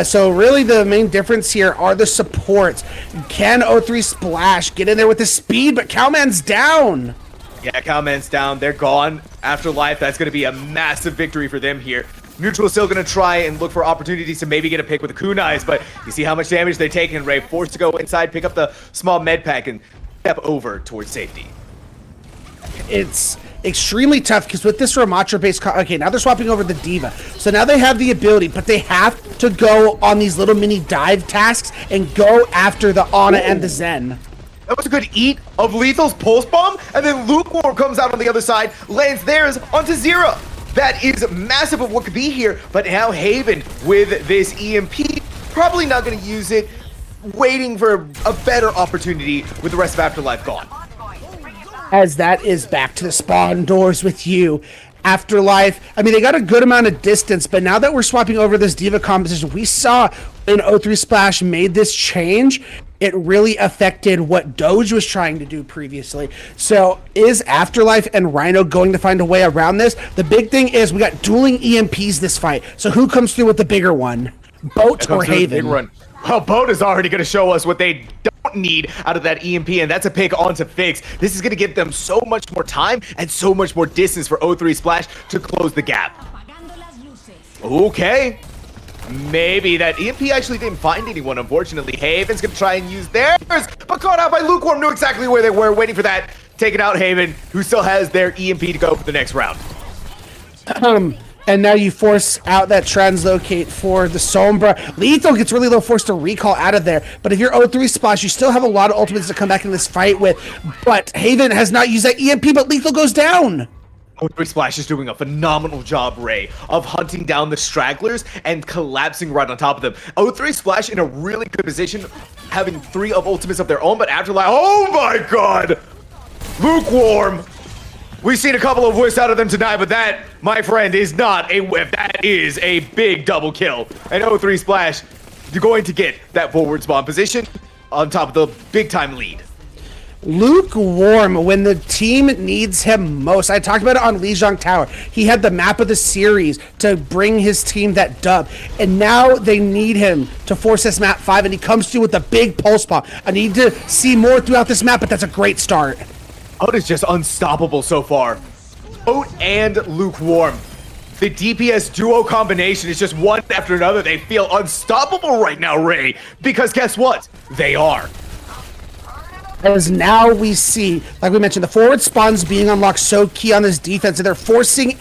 So really the main difference here are the supports. Can O3 Splash get in there with the speed, but Cowman's down. Yeah, Cowman's down. They're gone. Afterlife, that's going to be a massive victory for them here. Neutral is still going to try and look for opportunities to maybe get a pick with the kunais, but you see how much damage they're taking. Ray forced to go inside, pick up the small med pack, and step over towards safety. It's extremely tough because with this Ramatra based, okay, now they're swapping over the Diva. So now they have the ability, but they have to go on these little mini dive tasks and go after the Ana and the Zen. That was a good eat of Lethal's Pulse Bomb, and then Lukewarm comes out on the other side, lands theirs onto Zera. That is massive of what could be here, but now Haven with this EMP, probably not going to use it, waiting for a better opportunity with the rest of Afterlife gone. As that is back to the spawn doors with you. Afterlife. I mean, they got a good amount of distance, but now that we're swapping over this diva composition, we saw when O3 Splash made this change, it really affected what Doge was trying to do previously. So is Afterlife and Rhino going to find a way around this? The big thing is we got dueling EMPs this fight. So who comes through with the bigger one? Boat or Haven? Well, Boat is already going to show us what they don't need out of that EMP, and that's a pick onto Fix. This is going to give them so much more time and so much more distance for O3 Splash to close the gap. Okay. Maybe that EMP actually didn't find anyone, unfortunately. Haven's going to try and use theirs, but caught out by Lukewarm, knew exactly where they were, waiting for that. Taking out Haven, who still has their EMP to go for the next round. And now you force out that translocate for the Sombra. Lethal gets really low, forced to recall out of there. But if you're O3 Splash, you still have a lot of ultimates to come back in this fight with. But Haven has not used that EMP, but Lethal goes down. O3 Splash is doing a phenomenal job, Ray, of hunting down the stragglers and collapsing right on top of them. O3 Splash in a really good position, having 3 of ultimates of their own, but Afterlife, oh my god! Lukewarm! We've seen a couple of whiffs out of them tonight, but that, my friend, is not a whiff. That is a big double kill. And O3 Splash, you're going to get that forward spawn position on top of the big-time lead. Lukewarm, when the team needs him most. I talked about it on Lijiang Tower. He had the map of the series to bring his team that dub. And now they need him to force this map 5, and he comes through with a big pulse bomb. I need to see more throughout this map, but that's a great start. Boat is just unstoppable so far. Boat and Lukewarm. The DPS duo combination is just one after another. They feel unstoppable right now, Ray. Because guess what? They are. As now we see, like we mentioned, the forward spawns being unlocked so key on this defense, and they're forcing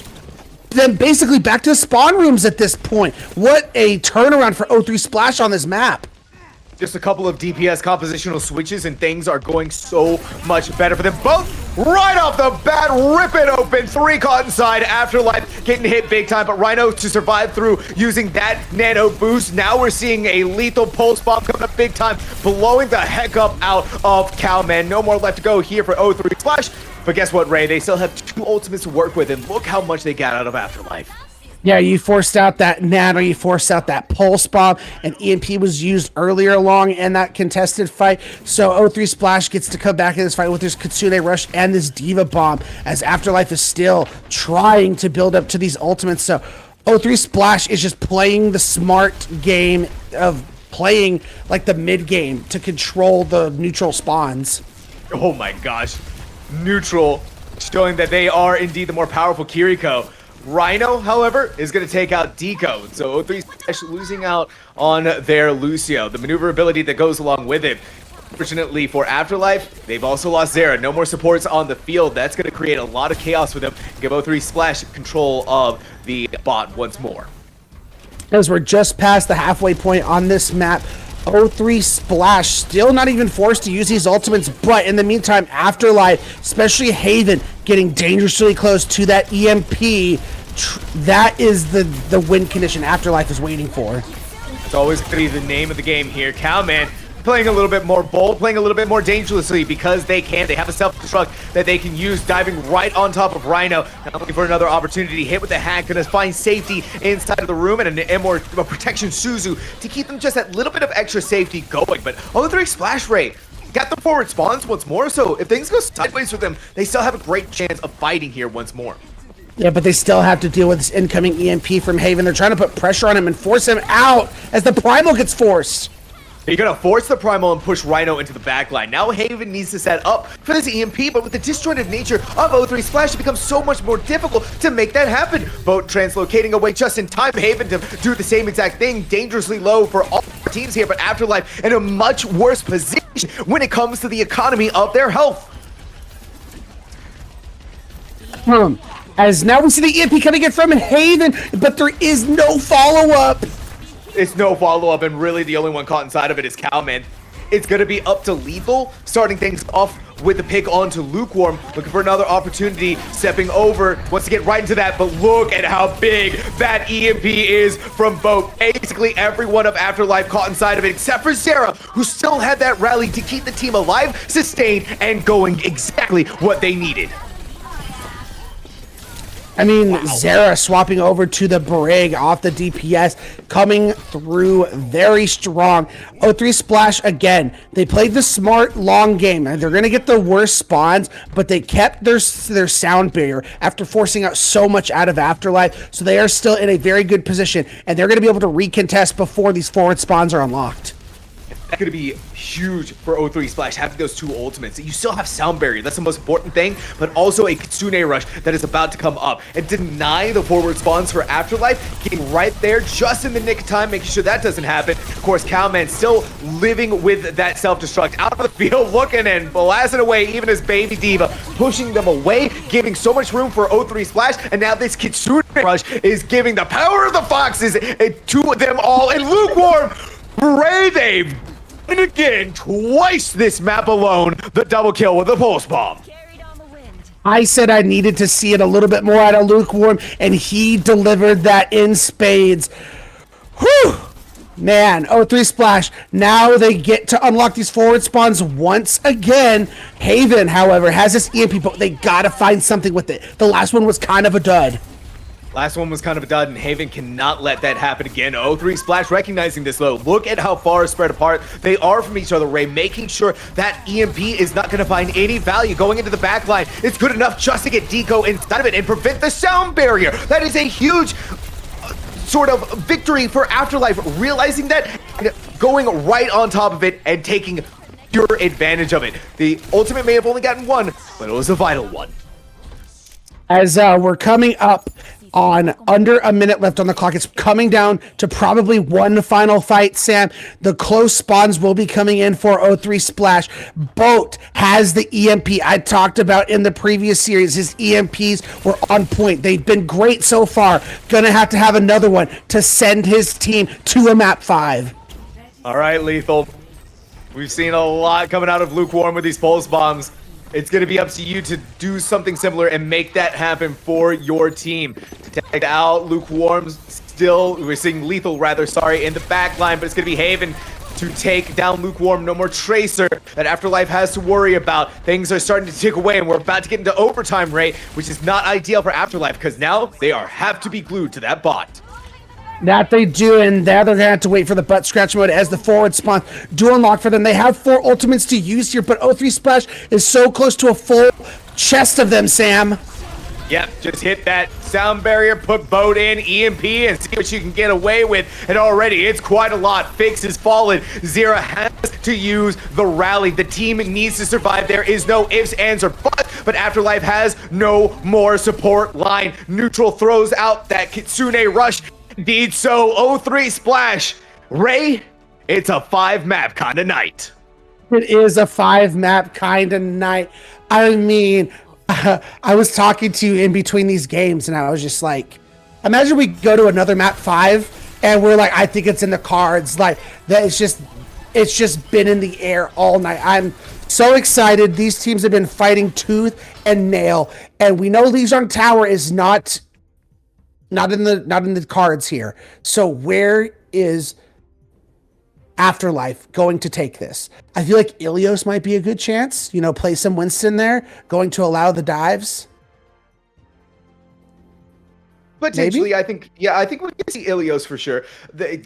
them basically back to the spawn rooms at this point. What a turnaround for O3 Splash on this map. Just a couple of DPS compositional switches and things are going so much better for them. Both right off the bat, rip it open. 3 caught inside. Afterlife getting hit big time, but Rhino to survive through using that nano boost. Now we're seeing a lethal pulse bomb coming up big time, blowing the heck up out of Cowman. No more left to go here for O3 Splash. But guess what, Ray? They still have 2 ultimates to work with, and look how much they got out of Afterlife. Yeah, you forced out that nano, you forced out that pulse bomb, and EMP was used earlier along in that contested fight. So O3 Splash gets to come back in this fight with this Kitsune Rush and this Diva Bomb, as Afterlife is still trying to build up to these ultimates. So O3 Splash is just playing the smart game of playing like the mid game to control the neutral spawns. Oh my gosh. Neutral, showing that they are indeed the more powerful Kiriko. Rhino, however, is going to take out Deco, so O3 Splash losing out on their Lucio, the maneuverability that goes along with it. Fortunately for Afterlife, they've also lost Zera. No more supports on the field. That's going to create a lot of chaos for them. Give O3 Splash control of the bot once more. As we're just past the halfway point on this map, O3 Splash still not even forced to use these ultimates, but in the meantime, Afterlife, especially Haven, getting dangerously close to that EMP. That is the win condition Afterlife is waiting for. It's always going to be the name of the game here. Cowman playing a little bit more bold, playing a little bit more dangerously because they can. They have a self-destruct that they can use, diving right on top of Rhino. Now looking for another opportunity. Hit with the hack, gonna find safety inside of the room and a protection Suzu to keep them just that little bit of extra safety going. But O3 Splash Ray got the forward spawns once more, so if things go sideways with them, they still have a great chance of fighting here once more. Yeah, but they still have to deal with this incoming EMP from Haven. They're trying to put pressure on him and force him out as the Primal gets forced. You're going to force the Primal and push Rhino into the backline. Now Haven needs to set up for this EMP, but with the disjointed nature of O3 Splash, it becomes so much more difficult to make that happen. Boat translocating away just in time. Haven to do the same exact thing. Dangerously low for all teams here, but Afterlife in a much worse position when it comes to the economy of their health. As now we see the EMP coming in from Haven, but there is no follow-up. It's no follow-up, and really the only one caught inside of it is Cowman. It's going to be up to Lethal, starting things off with the pick onto Lukewarm, looking for another opportunity, stepping over, wants to get right into that, but look at how big that EMP is from Boat. Basically every one of Afterlife caught inside of it, except for Zera, who still had that rally to keep the team alive, sustained, and going exactly what they needed. I mean, Wow. Zera swapping over to the Brig off the DPS, coming through very strong. O3 Splash, again, they played the smart long game. They're going to get the worst spawns, but they kept their sound barrier after forcing out so much out of Afterlife, so they are still in a very good position, and they're going to be able to recontest before these forward spawns are unlocked. That's going to be huge for O3 Splash, having those two ultimates. You still have sound barrier, that's the most important thing, but also a Kitsune Rush that is about to come up and deny the forward spawns for Afterlife, getting right there just in the nick of time, making sure that doesn't happen. Of course, Cowman still living with that self-destruct out of the field, looking and blasting away even as Baby Diva, pushing them away, giving so much room for O3 Splash, and now this Kitsune Rush is giving the power of the Foxes to them all, and Lukewarm, Ray, they've and again, twice this map alone, the double kill with the pulse bomb. I said I needed to see it a little bit more out of Lukewarm, and he delivered that in spades. Whew! Man, O3 Splash, now they get to unlock these forward spawns once again. Haven, however, has this EMP, but they gotta find something with it. The last one was kind of a dud. Last one was kind of a dud, and Haven cannot let that happen again. O3 Splash recognizing this, though. Look at how far spread apart they are from each other, Ray, making sure that EMP is not going to find any value going into the backline. It's good enough just to get Deco inside of it and prevent the sound barrier. That is a huge sort of victory for Afterlife, realizing that and going right on top of it and taking pure advantage of it. The ultimate may have only gotten one, but it was a vital one. As we're coming up on under a minute left on the clock, it's coming down to probably one final fight, Sam. The close spawns will be coming in for O3 Splash. Boat has the EMP I talked about in the previous series. His EMPs were on point. They've been great so far. Gonna have to have another one to send his team to a map 5. All right, Lethal. We've seen a lot coming out of Lukewarm with these pulse bombs. It's going to be up to you to do something similar and make that happen for your team. Take out Lukewarm still. We're seeing Lethal, rather, sorry, in the back line, but it's going to be Haven to take down Lukewarm. No more Tracer that Afterlife has to worry about. Things are starting to tick away, and we're about to get into overtime rate, which is not ideal for Afterlife because now they have to be glued to that bot. That they do, and now they're going to have to wait for the butt scratch mode as the forward spawn do unlock for them. They have 4 ultimates to use here, but O3 Splash is so close to a full chest of them, Sam. Yep, just hit that sound barrier, put Boat in, EMP, and see what you can get away with. And already, it's quite a lot. Fix is fallen. Zera has to use the rally. The team needs to survive. There is no ifs, ands, or buts, but Afterlife has no more support line. Neutral throws out that Kitsune Rush. Indeed so, O3 Splash. Ray, it's a 5-map kind of night. It is a 5-map kind of night. I mean, I was talking to you in between these games, and I was just like, imagine we go to another map 5, and we're like, I think it's in the cards. Like, that it's just been in the air all night. I'm so excited. These teams have been fighting tooth and nail, and we know Lijiang Tower is not in the cards here. So where is Afterlife going to take this? I feel like Ilios might be a good chance. Play some Winston there, going to allow the dives. Potentially, Maybe? I think we can see Ilios for sure.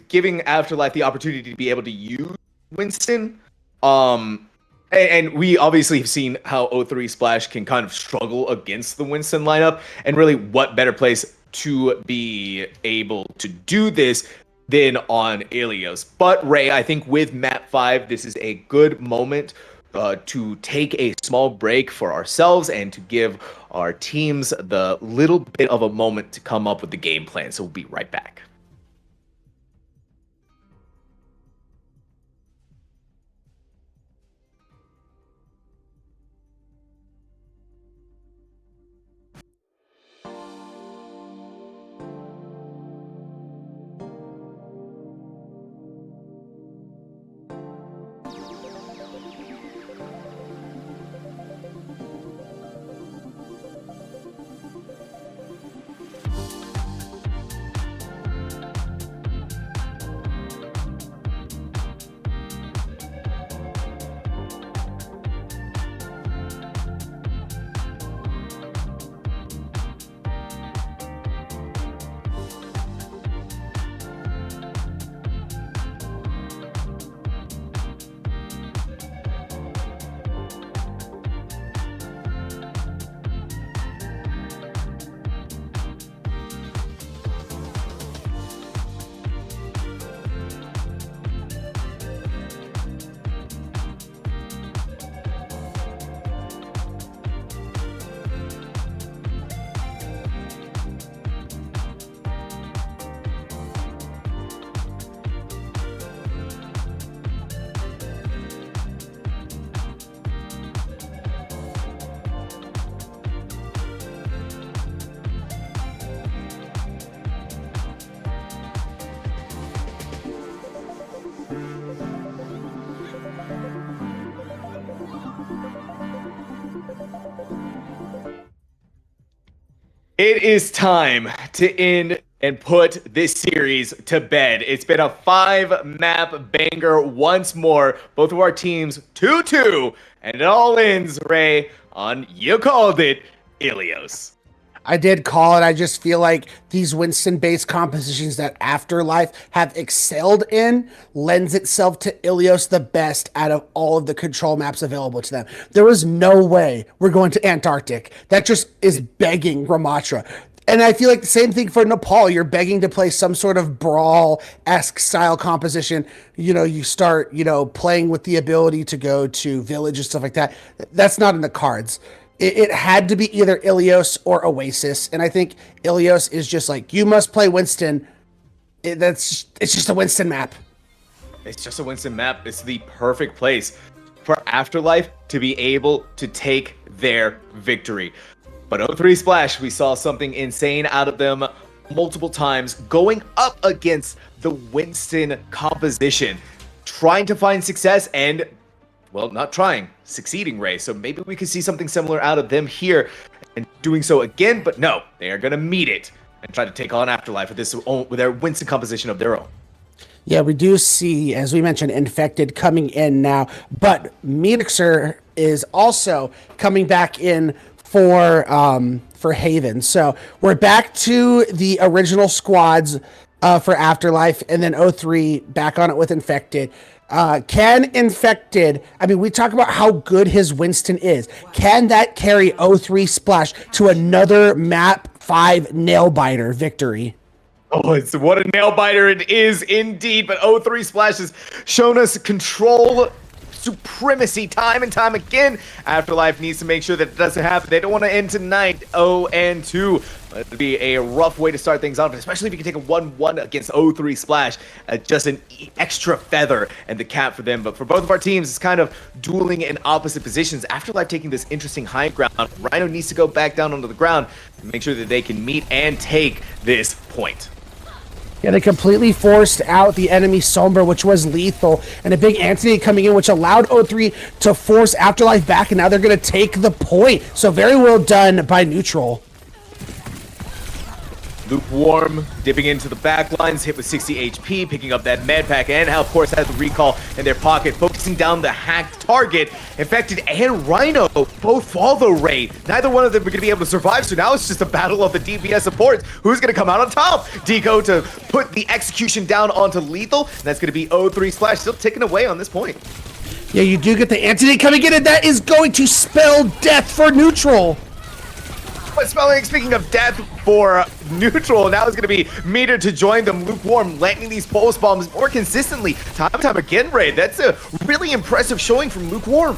Giving Afterlife the opportunity to be able to use Winston. And we obviously have seen how O3 Splash can kind of struggle against the Winston lineup, and really what better place to be able to do this than on Ilios. But Ray, I think with map 5, this is a good moment to take a small break for ourselves and to give our teams the little bit of a moment to come up with the game plan. So we'll be right back. It is time to end and put this series to bed. It's been a 5-map banger once more. Both of our teams 2-2, and it all ends, Ray, on, you called it, Ilios. I did call it. I just feel like these Winston-based compositions that Afterlife have excelled in lends itself to Ilios the best out of all of the control maps available to them. There was no way we're going to Antarctic. That just is begging Ramatra. And I feel like the same thing for Nepal. You're begging to play some sort of brawl-esque style composition. You know, you start, playing with the ability to go to village and stuff like that. That's not in the cards. It had to be either Ilios or Oasis, and I think Ilios is just like, you must play Winston. It's just a Winston map. It's just a Winston map. It's the perfect place for Afterlife to be able to take their victory. But 0-3 Splash, we saw something insane out of them multiple times, going up against the Winston composition, trying to find success and, well, not trying, succeeding, Ray. So maybe we could see something similar out of them here and doing so again, but no, they are going to meet it and try to take on Afterlife with their Winston composition of their own. Yeah, we do see, as we mentioned, Infected coming in now, but Mixer is also coming back in for Haven. So we're back to the original squads for Afterlife, and then 0-3 back on it with Infected. Can Infected, we talk about how good his Winston is. Can that carry 0-3 Splash to another map 5 nail biter victory? Oh, it's what a nail biter it is indeed, but 0-3 Splash has shown us control supremacy time and time again. Afterlife needs to make sure that it doesn't happen. They don't want to end tonight 0-2. It'd be a rough way to start things off, especially if you can take a 1-1 against 0-3 Splash. Just an extra feather and the cap for them. But for both of our teams, it's kind of dueling in opposite positions. Afterlife taking this interesting high ground. Rhino needs to go back down onto the ground to make sure that they can meet and take this point. Yeah, they completely forced out the enemy Sombra, which was lethal, and a big Anthony coming in, which allowed 0-3 to force Afterlife back, and now they're going to take the point. So very well done by Neutral. Lukewarm dipping into the back lines, hit with 60 HP, picking up that med pack, and of course has the recall in their pocket, focusing down the hacked target. Infected and Rhino both fall the Ray. Neither one of them are going to be able to survive, so now it's just a battle of the DPS supports. Who's going to come out on top? Deco to put the execution down onto Lethal, and that's going to be 0-3 Splash, still ticking away on this point. Yeah, you do get the Anthony coming in, and that is going to spell death for Neutral. But speaking of death for Neutral, now it's going to be Meter to join them. Lukewarm landing these pulse bombs more consistently. Time and time again, Ray. That's a really impressive showing from Lukewarm.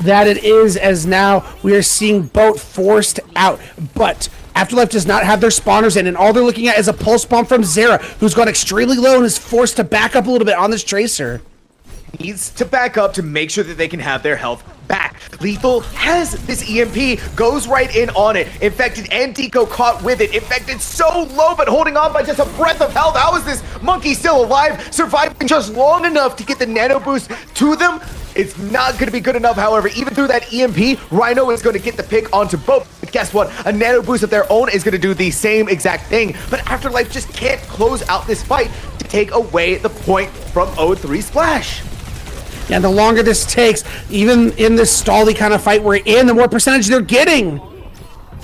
That it is, as now we are seeing Boat forced out. But Afterlife does not have their spawners in, and all they're looking at is a pulse bomb from Zera, who's gone extremely low and is forced to back up a little bit on this Tracer. Needs to back up to make sure that they can have their health back. Lethal has this EMP, goes right in on it. Infected and Deco caught with it. Infected so low, but holding on by just a breath of health. How is this monkey still alive? Surviving just long enough to get the nano boost to them. It's not going to be good enough, however. Even through that EMP, Rhino is going to get the pick onto both. But guess what? A nano boost of their own is going to do the same exact thing. But Afterlife just can't close out this fight to take away the point from 0-3 Splash. And the longer this takes, even in this stally kind of fight we're in, the more percentage they're getting.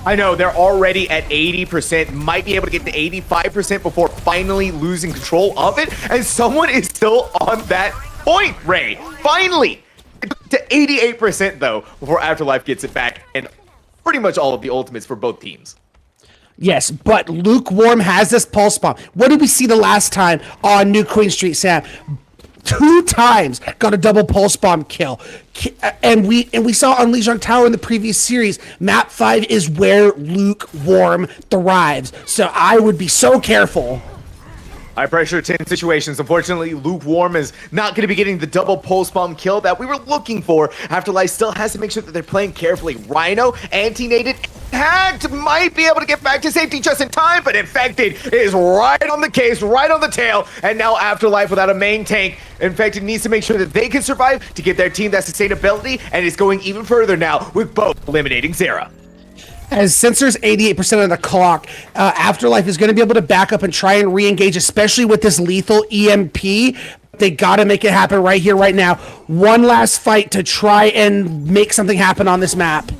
I know, they're already at 80%, might be able to get to 85% before finally losing control of it, and someone is still on that point, Ray. Finally! To 88% though, before Afterlife gets it back, and pretty much all of the ultimates for both teams. Yes, but Lukewarm has this pulse bomb. What did we see the last time on New Queen Street, Sam? 2 times got a double pulse bomb kill, and we saw on Lijiang Tower in the previous series, map 5 is where Lukewarm thrives, so I would be so careful. High pressure 10 situations. Unfortunately, Lukewarm is not going to be getting the double pulse bomb kill that we were looking for. Afterlife still has to make sure that they're playing carefully. Rhino, anti-nated, hacked, might be able to get back to safety just in time, but Infected is right on the case, right on the tail, and now Afterlife without a main tank. Infected needs to make sure that they can survive to give their team that sustainability, and it's going even further now with both eliminating Zera. As since there's 88% of the clock, Afterlife is going to be able to back up and try and re-engage, especially with this lethal EMP. They got to make it happen right here, right now. One last fight to try and make something happen on this map.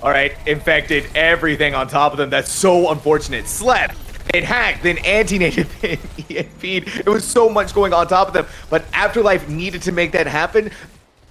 All right, infected everything on top of them. That's so unfortunate. Slept, it hacked, then anti-native, then EMP'd. It was so much going on top of them. But Afterlife needed to make that happen.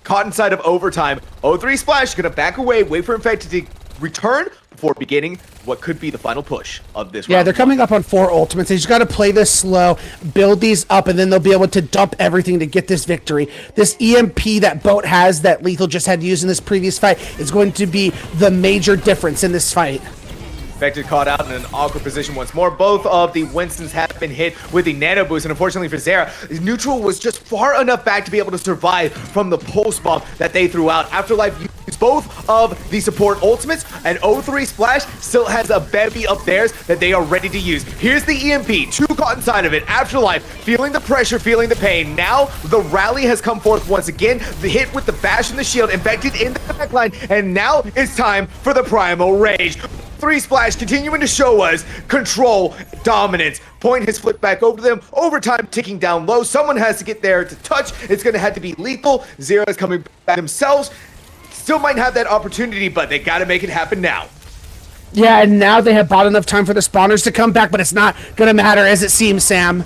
Caught inside of overtime. 0-3 Splash gonna back away, wait for infected to return before beginning what could be the final push of this round. Yeah, they're coming up on 4 ultimates. They just got to play this slow, build these up, and then they'll be able to dump everything to get this victory. This EMP that Boat has that Lethal just had to use in this previous fight is going to be the major difference in this fight. Infected caught out in an awkward position once more. Both of the Winstons have been hit with the nano boost, and unfortunately for Zera, neutral was just far enough back to be able to survive from the pulse bomb that they threw out. Afterlife used both of the support ultimates, and 0-3 Splash still has a bevy of theirs that they are ready to use. Here's the EMP, 2 caught inside of it. Afterlife feeling the pressure, feeling the pain. Now the rally has come forth once again. The hit with the bash and the shield, infected in the backline, and now it's time for the primal rage. 3 Splash continuing to show us control, dominance. Point has flipped back over to them. Overtime ticking down low. Someone has to get there to touch. It's going to have to be Lethal. Zero is coming back themselves. Still might have that opportunity, but they got to make it happen now. Yeah, and now they have bought enough time for the spawners to come back, but it's not going to matter as it seems, Sam.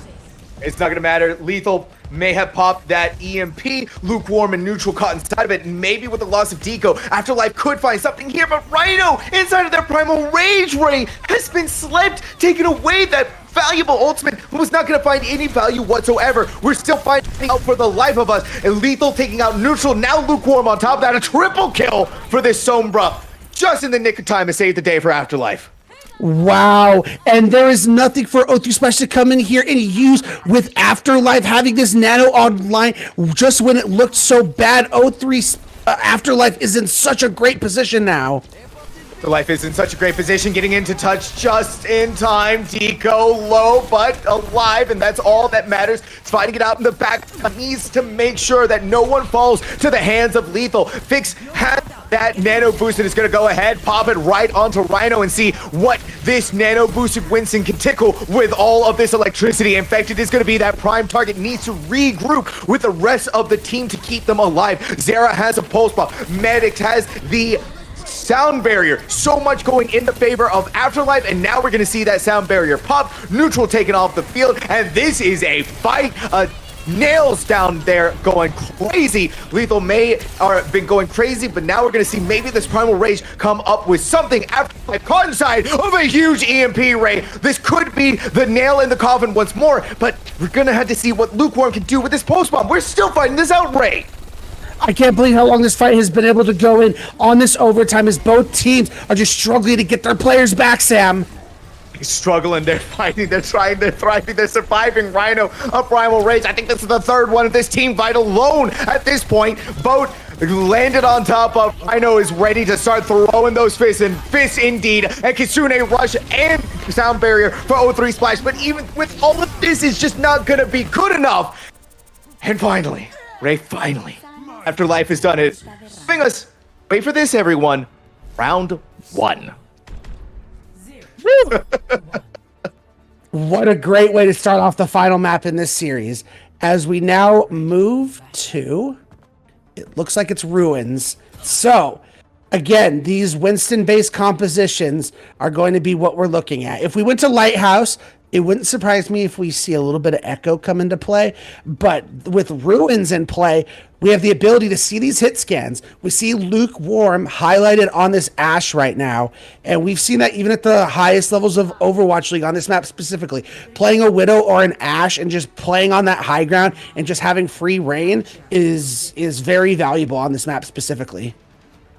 It's not going to matter. Lethal may have popped that EMP. Lukewarm and neutral caught inside of it. And maybe with the loss of Deco, Afterlife could find something here. But Rhino, inside of their primal rage ray, has been slept, taken away. That valuable ultimate was not going to find any value whatsoever. We're still finding out for the life of us. And Lethal taking out neutral. Now Lukewarm on top of that. A triple kill for this Sombra. Just in the nick of time to save the day for Afterlife. Wow, and there is nothing for 0-3 Splash to come in here and use with Afterlife having this nano online just when it looked so bad. 0-3 Afterlife is in such a great position now. Afterlife is in such a great position, getting into touch just in time. Deco low, but alive, and that's all that matters. It's fighting it out in the back. Needs to make sure that no one falls to the hands of Lethal. Fix has that nano boost and is going to go ahead, pop it right onto Rhino and see what this nano boosted Winston can tickle with all of this electricity. Infected is going to be that prime target, needs to regroup with the rest of the team to keep them alive. Zera has a pulse bomb. Medics has the sound barrier. So much going in the favor of Afterlife, and now we're going to see that sound barrier pop. Neutral taken off the field, and this is a fight. Nails down there going crazy. Lethal may have been going crazy, but now we're going to see maybe this primal rage come up with something after caught inside of a huge EMP ray. This could be the nail in the coffin once more, but we're going to have to see what Lukewarm can do with this post bomb. We're still fighting this out, Ray. I can't believe how long this fight has been able to go in on this overtime as both teams are just struggling to get their players back, Sam. Struggling, they're fighting, they're trying, they're thriving, they're surviving. Rhino, a primal rage. I think this is the third one of this team fight alone at this point. Boat landed on top of Rhino, is ready to start throwing those fists, and fists indeed. And Kitsune rush and sound barrier for 0-3 Splash, but even with all of this, it's just not gonna be good enough. And finally, Ray, finally, Afterlife has done it. Bring us, wait for this, everyone. Round 1. What a great way to start off the final map in this series. As we now move to, it looks like it's Ruins. So, again, these Winston-based compositions are going to be what we're looking at. If we went to Lighthouse, it wouldn't surprise me if we see a little bit of Echo come into play, but with Ruins in play, we have the ability to see these hit scans. We see Lukewarm highlighted on this Ashe right now, and we've seen that even at the highest levels of Overwatch League on this map specifically. Playing a Widow or an Ashe and just playing on that high ground and just having free reign is very valuable on this map specifically.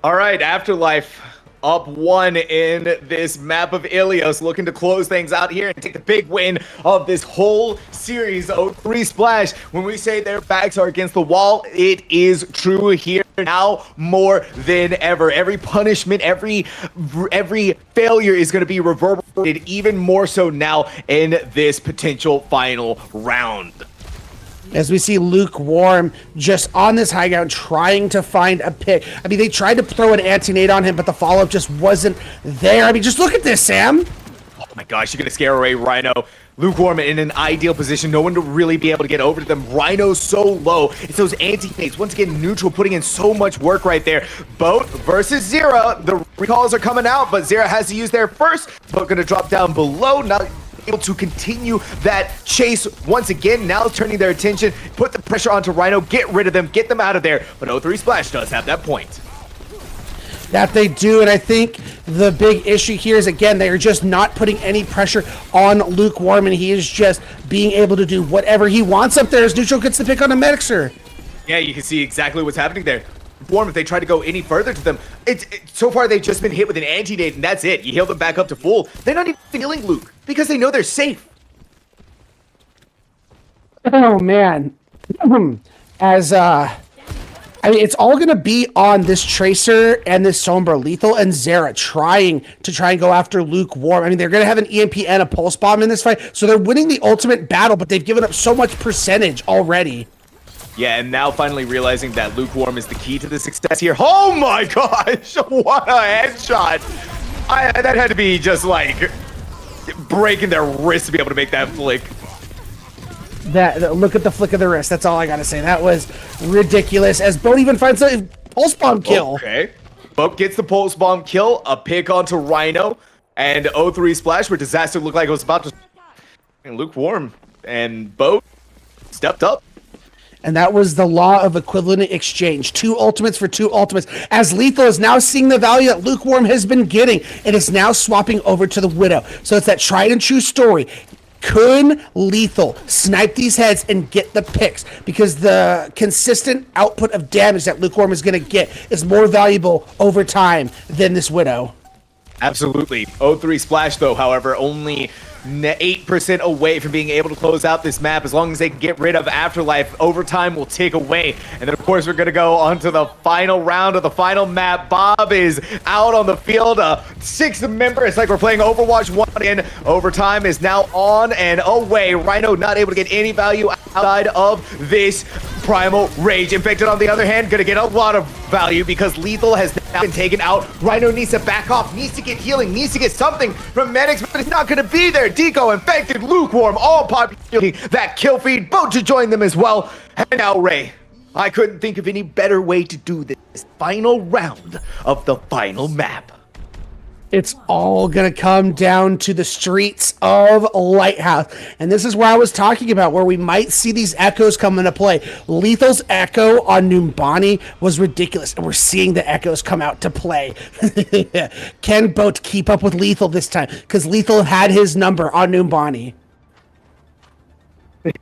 All right, Afterlife up 1 in this map of Ilios, looking to close things out here and take the big win of this whole series. 0-3 Splash. When we say their backs are against the wall, it is true here now more than ever. Every punishment, every failure is going to be reverberated even more so now in this potential final round. As we see Lukewarm just on this high ground trying to find a pick. I mean, they tried to throw an anti-nade on him, but the follow-up just wasn't there. I mean, just look at this, Sam. Oh my gosh, you're gonna scare away Rhino. Lukewarm in an ideal position, no one to really be able to get over to them. Rhino's so low. It's those anti-nades. Once again, neutral putting in so much work right there. Boat versus Zera. The recalls are coming out, but Zera has to use their first. Boat gonna drop down below. Not able to continue that chase once again. Now turning their attention, put the pressure onto Rhino, get rid of them, get them out of there. But 0-3 Splash does have that point. That they do, and I think the big issue here is, again, they are just not putting any pressure on Lukewarm, and he is just being able to do whatever he wants up there as neutral gets the pick on a Medixer. Yeah, you can see exactly what's happening there. Lukewarm, if they try to go any further to them, so far they've just been hit with an anti-nade, and that's it. You heal them back up to full. They're not even healing Luke because they know they're safe. Oh, man. I mean, it's all going to be on this Tracer and this Sombra. Lethal and Zera trying and go after Lukewarm. I mean, they're going to have an EMP and a Pulse Bomb in this fight, so they're winning the ultimate battle, but they've given up so much percentage already. Yeah, and now finally realizing that Lukewarm is the key to the success here. Oh my gosh, what a headshot. That had to be just like breaking their wrist to be able to make that flick. Look at the flick of the wrist. That's all I gotta say. That was ridiculous. As Boat even finds a Pulse Bomb kill. Okay. Boat gets the Pulse Bomb kill, a pick onto Rhino, and 0-3 Splash where Disaster looked like it was about to... And Lukewarm and Boat stepped up. And that was the law of equivalent exchange. 2 ultimates for 2 ultimates. As Lethal is now seeing the value that Lukewarm has been getting, it is now swapping over to the Widow. So it's that tried and true story. Could Lethal snipe these heads and get the picks? Because the consistent output of damage that Lukewarm is going to get is more valuable over time than this Widow. Absolutely. 0-3 Splash, though, however, only 8% away from being able to close out this map. As long as they can get rid of Afterlife, overtime will tick away. And then, of course, we're going to go on to the final round of the final map. Bob is out on the field. 6th member. It's like we're playing Overwatch 1 in. Overtime is now on and away. Rhino not able to get any value outside of this Primal Rage. Infected, on the other hand, going to get a lot of value because Lethal has now been taken out. Rhino needs to back off, needs to get healing, needs to get something from medics, but it's not going to be there. Deco, Infected, Lukewarm, all populating that kill feed. Boat to join them as well. And now Ray. I couldn't think of any better way to do this final round of the final map. It's all going to come down to the streets of Lighthouse. And this is where I was talking about, where we might see these echoes come into play. Lethal's echo on Numbani was ridiculous, and we're seeing the echoes come out to play. Can Boat keep up with Lethal this time? Because Lethal had his number on Numbani.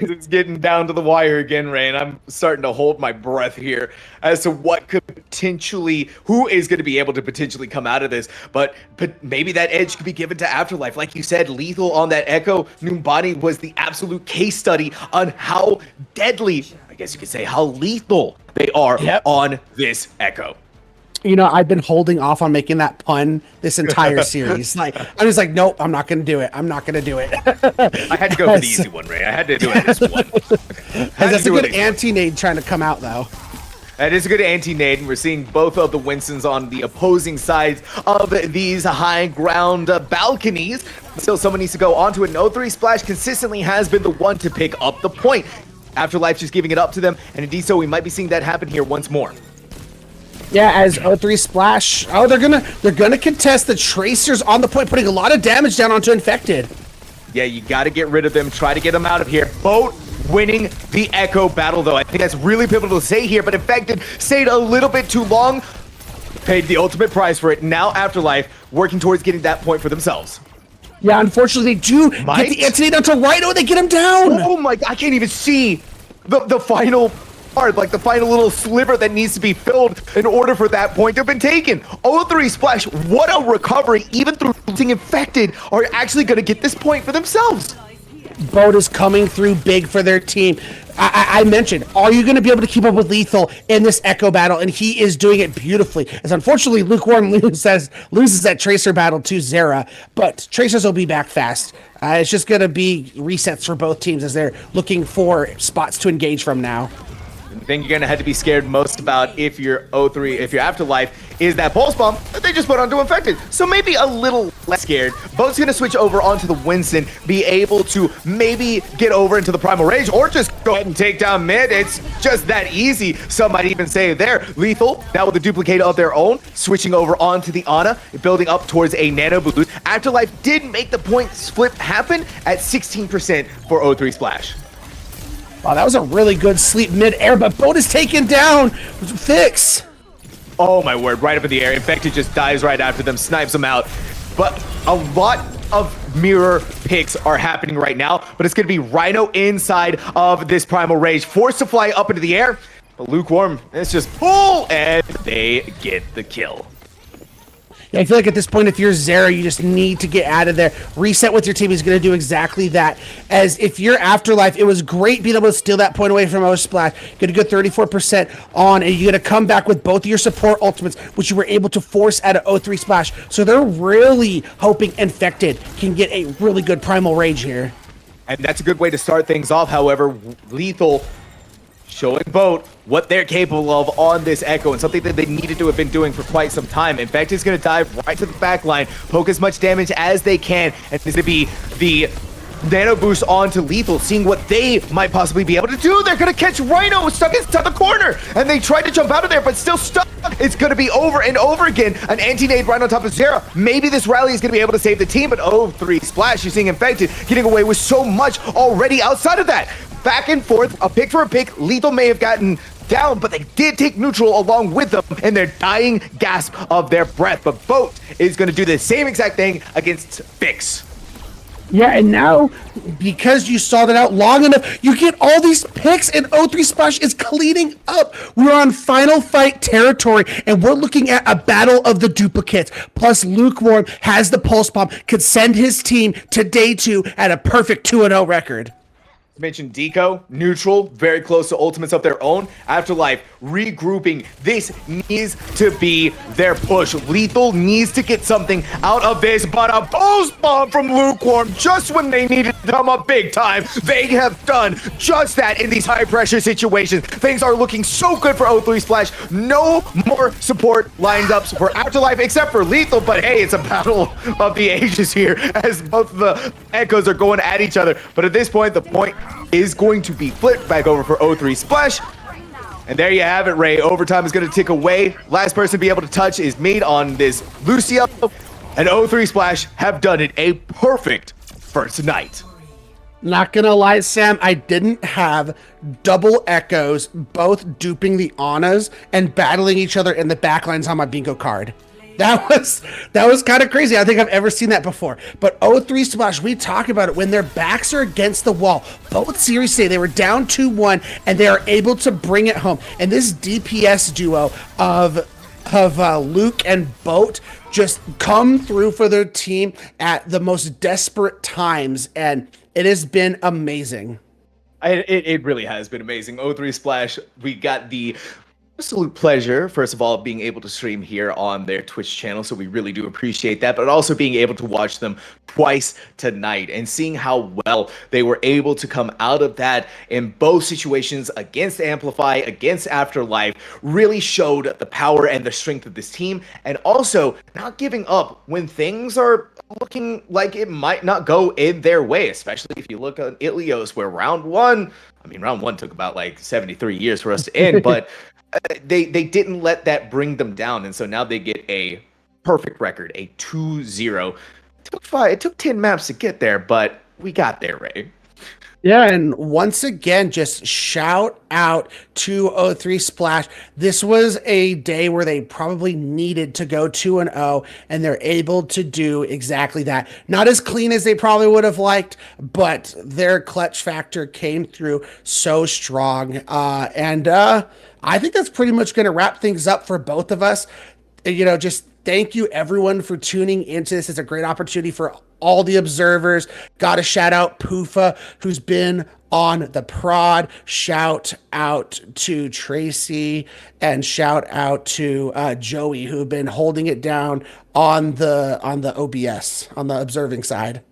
It's getting down to the wire again, Ray, and I'm starting to hold my breath here as to what could potentially, who is going to be able to potentially come out of this. But maybe that edge could be given to Afterlife. Like you said, Lethal on that Echo, Numbani was the absolute case study on how deadly, I guess you could say, how lethal they are on this Echo. You know, I've been holding off on making that pun this entire series. Like, I'm just like, nope, I'm not going to do it. I'm not going to do it. I had to go for the easy one, Ray. I had to do it this one. That's a good anti-nade trying to come out, though. That is a good anti-nade, and we're seeing both of the Winstons on the opposing sides of these high ground balconies. Still, someone needs to go onto it. 0-3 Splash consistently has been the one to pick up the point. Afterlife just giving it up to them, and indeed so we might be seeing that happen here once more. Yeah, as 0-3 Splash. Oh, they're gonna contest the Tracers on the point, putting a lot of damage down onto Infected. Yeah, you got to get rid of them. Try to get them out of here. Boat winning the Echo battle, though. I think that's really pivotal to say here, but Infected stayed a little bit too long. Paid the ultimate price for it. Now Afterlife working towards getting that point for themselves. Yeah, unfortunately, they do get the anti-nade onto Rhino. They get him down. Oh my, I can't even see the final part, like the final little sliver that needs to be filled in order for that point to have been taken. 0-3 Splash, what a recovery, even through losing Infected, are actually going to get this point for themselves. Boat is coming through big for their team. I mentioned, are you going to be able to keep up with Lethal in this Echo battle? And he is doing it beautifully. As unfortunately, Lukewarm loses that Tracer battle to Zera, but Tracers will be back fast. It's just going to be resets for both teams as they're looking for spots to engage from now. The thing you're going to have to be scared most about if you're O3, if you're Afterlife, is that Pulse Bomb that they just put onto Infected. So maybe a little less scared. Boat's going to switch over onto the Winston, be able to maybe get over into the Primal Rage, or just go ahead and take down mid. It's just that easy. Some might even say there. Lethal, now with a duplicate of their own, switching over onto the Ana, building up towards a Nano Boost. Afterlife did make the point flip happen at 16% for O3 Splash. Wow, that was a really good sleep mid-air, but Boat is taken down. Fix. Oh my word, right up in the air. Infected just dies right after them, snipes them out. But a lot of mirror picks are happening right now, but it's going to be Rhino inside of this Primal Rage, forced to fly up into the air. But Lukewarm, it's just pull, and they get the kill. Yeah, I feel like at this point, if you're Zera, you just need to get out of there. Reset with your team is going to do exactly that. As if you're Afterlife, it was great being able to steal that point away from O-Splash. Get a good 34% on, and you're going to come back with both of your support ultimates, which you were able to force out of O3 Splash. So they're really hoping Infected can get a really good Primal Rage here. And that's a good way to start things off. However, Lethal showing Boat what they're capable of on this Echo, and something that they needed to have been doing for quite some time. In fact, he's going to dive right to the back line, poke as much damage as they can, and it's going to be the Nano Boost onto Lethal, seeing what they might possibly be able to do. They're going to catch Rhino stuck inside the corner, and they tried to jump out of there, but still stuck. It's going to be over and over again. An anti-nade right on top of Zera. Maybe this rally is going to be able to save the team, but O3 Splash, you're seeing Infected getting away with so much already outside of that. Back and forth, a pick for a pick. Lethal may have gotten down, but they did take neutral along with them in their dying gasp of their breath. But Boat is going to do the same exact thing against Fix. Yeah, and now, because you saw that out long enough, you get all these picks, and O3 Splash is cleaning up. We're on final fight territory, and we're looking at a battle of the duplicates. Plus, Lukewarm has the Pulse Bomb, could send his team to day 2 at a perfect 2-0 record. Mentioned Deco, neutral, very close to ultimates of their own. Afterlife, regrouping. This needs to be their push. Lethal needs to get something out of this, but a Pulse Bomb from Lukewarm just when they needed to come up big time. They have done just that in these high-pressure situations. Things are looking so good for O3 Splash. No more support lineups for Afterlife except for Lethal, but hey, it's a battle of the ages here as both the Echoes are going at each other. But at this point, the point is going to be flipped back over for O3 Splash. And there you have it, Ray. Overtime is going to tick away. Last person to be able to touch is made on this Lucio. And O3 Splash have done it a perfect for tonight. Not gonna lie, Sam, I didn't have double Echoes both duping the Anas and battling each other in the backlines on my bingo card. That was kind of crazy. I don't think I've ever seen that before. But O3 Splash, we talk about it when their backs are against the wall. Both series today, they were down 2-1, and they are able to bring it home. And this DPS duo of Luke and Boat just come through for their team at the most desperate times, and it has been amazing. It really has been amazing. O3 Splash, we got the absolute pleasure, first of all, being able to stream here on their Twitch channel, so we really do appreciate that, but also being able to watch them twice tonight and seeing how well they were able to come out of that in both situations against Amplify, against Afterlife, really showed the power and the strength of this team, and also not giving up when things are looking like it might not go in their way, especially if you look at Ilios, where round one took about like 73 years for us to end, but they didn't let that bring them down, and so now they get a perfect record, a 2-0. It took 10 maps to get there, but we got there, Ray. Yeah, and once again, just shout out to O3 Splash. This was a day where they probably needed to go 2-0, and they're able to do exactly that. Not as clean as they probably would have liked, but their clutch factor came through so strong. I think that's pretty much going to wrap things up for both of us. You know, just Thank you, everyone, for tuning into this. It's a great opportunity for all the observers. Got to shout out Poofa, who's been on the prod. Shout out to Tracy and shout out to Joey, who've been holding it down on the OBS, on the observing side.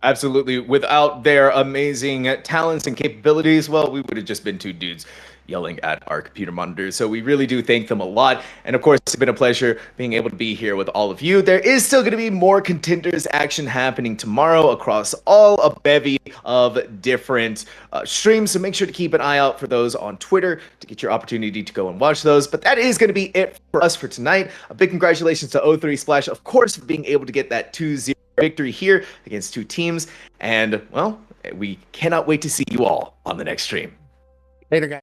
Absolutely. Without their amazing talents and capabilities, well, we would have just been two dudes yelling at our computer monitors. So we really do thank them a lot. And of course, it's been a pleasure being able to be here with all of you. There is still going to be more Contenders action happening tomorrow across all a bevy of different streams. So make sure to keep an eye out for those on Twitter to get your opportunity to go and watch those. But that is going to be it for us for tonight. A big congratulations to O3 Splash, of course, for being able to get that 2-0 victory here against two teams. And, well, we cannot wait to see you all on the next stream. Later, guys.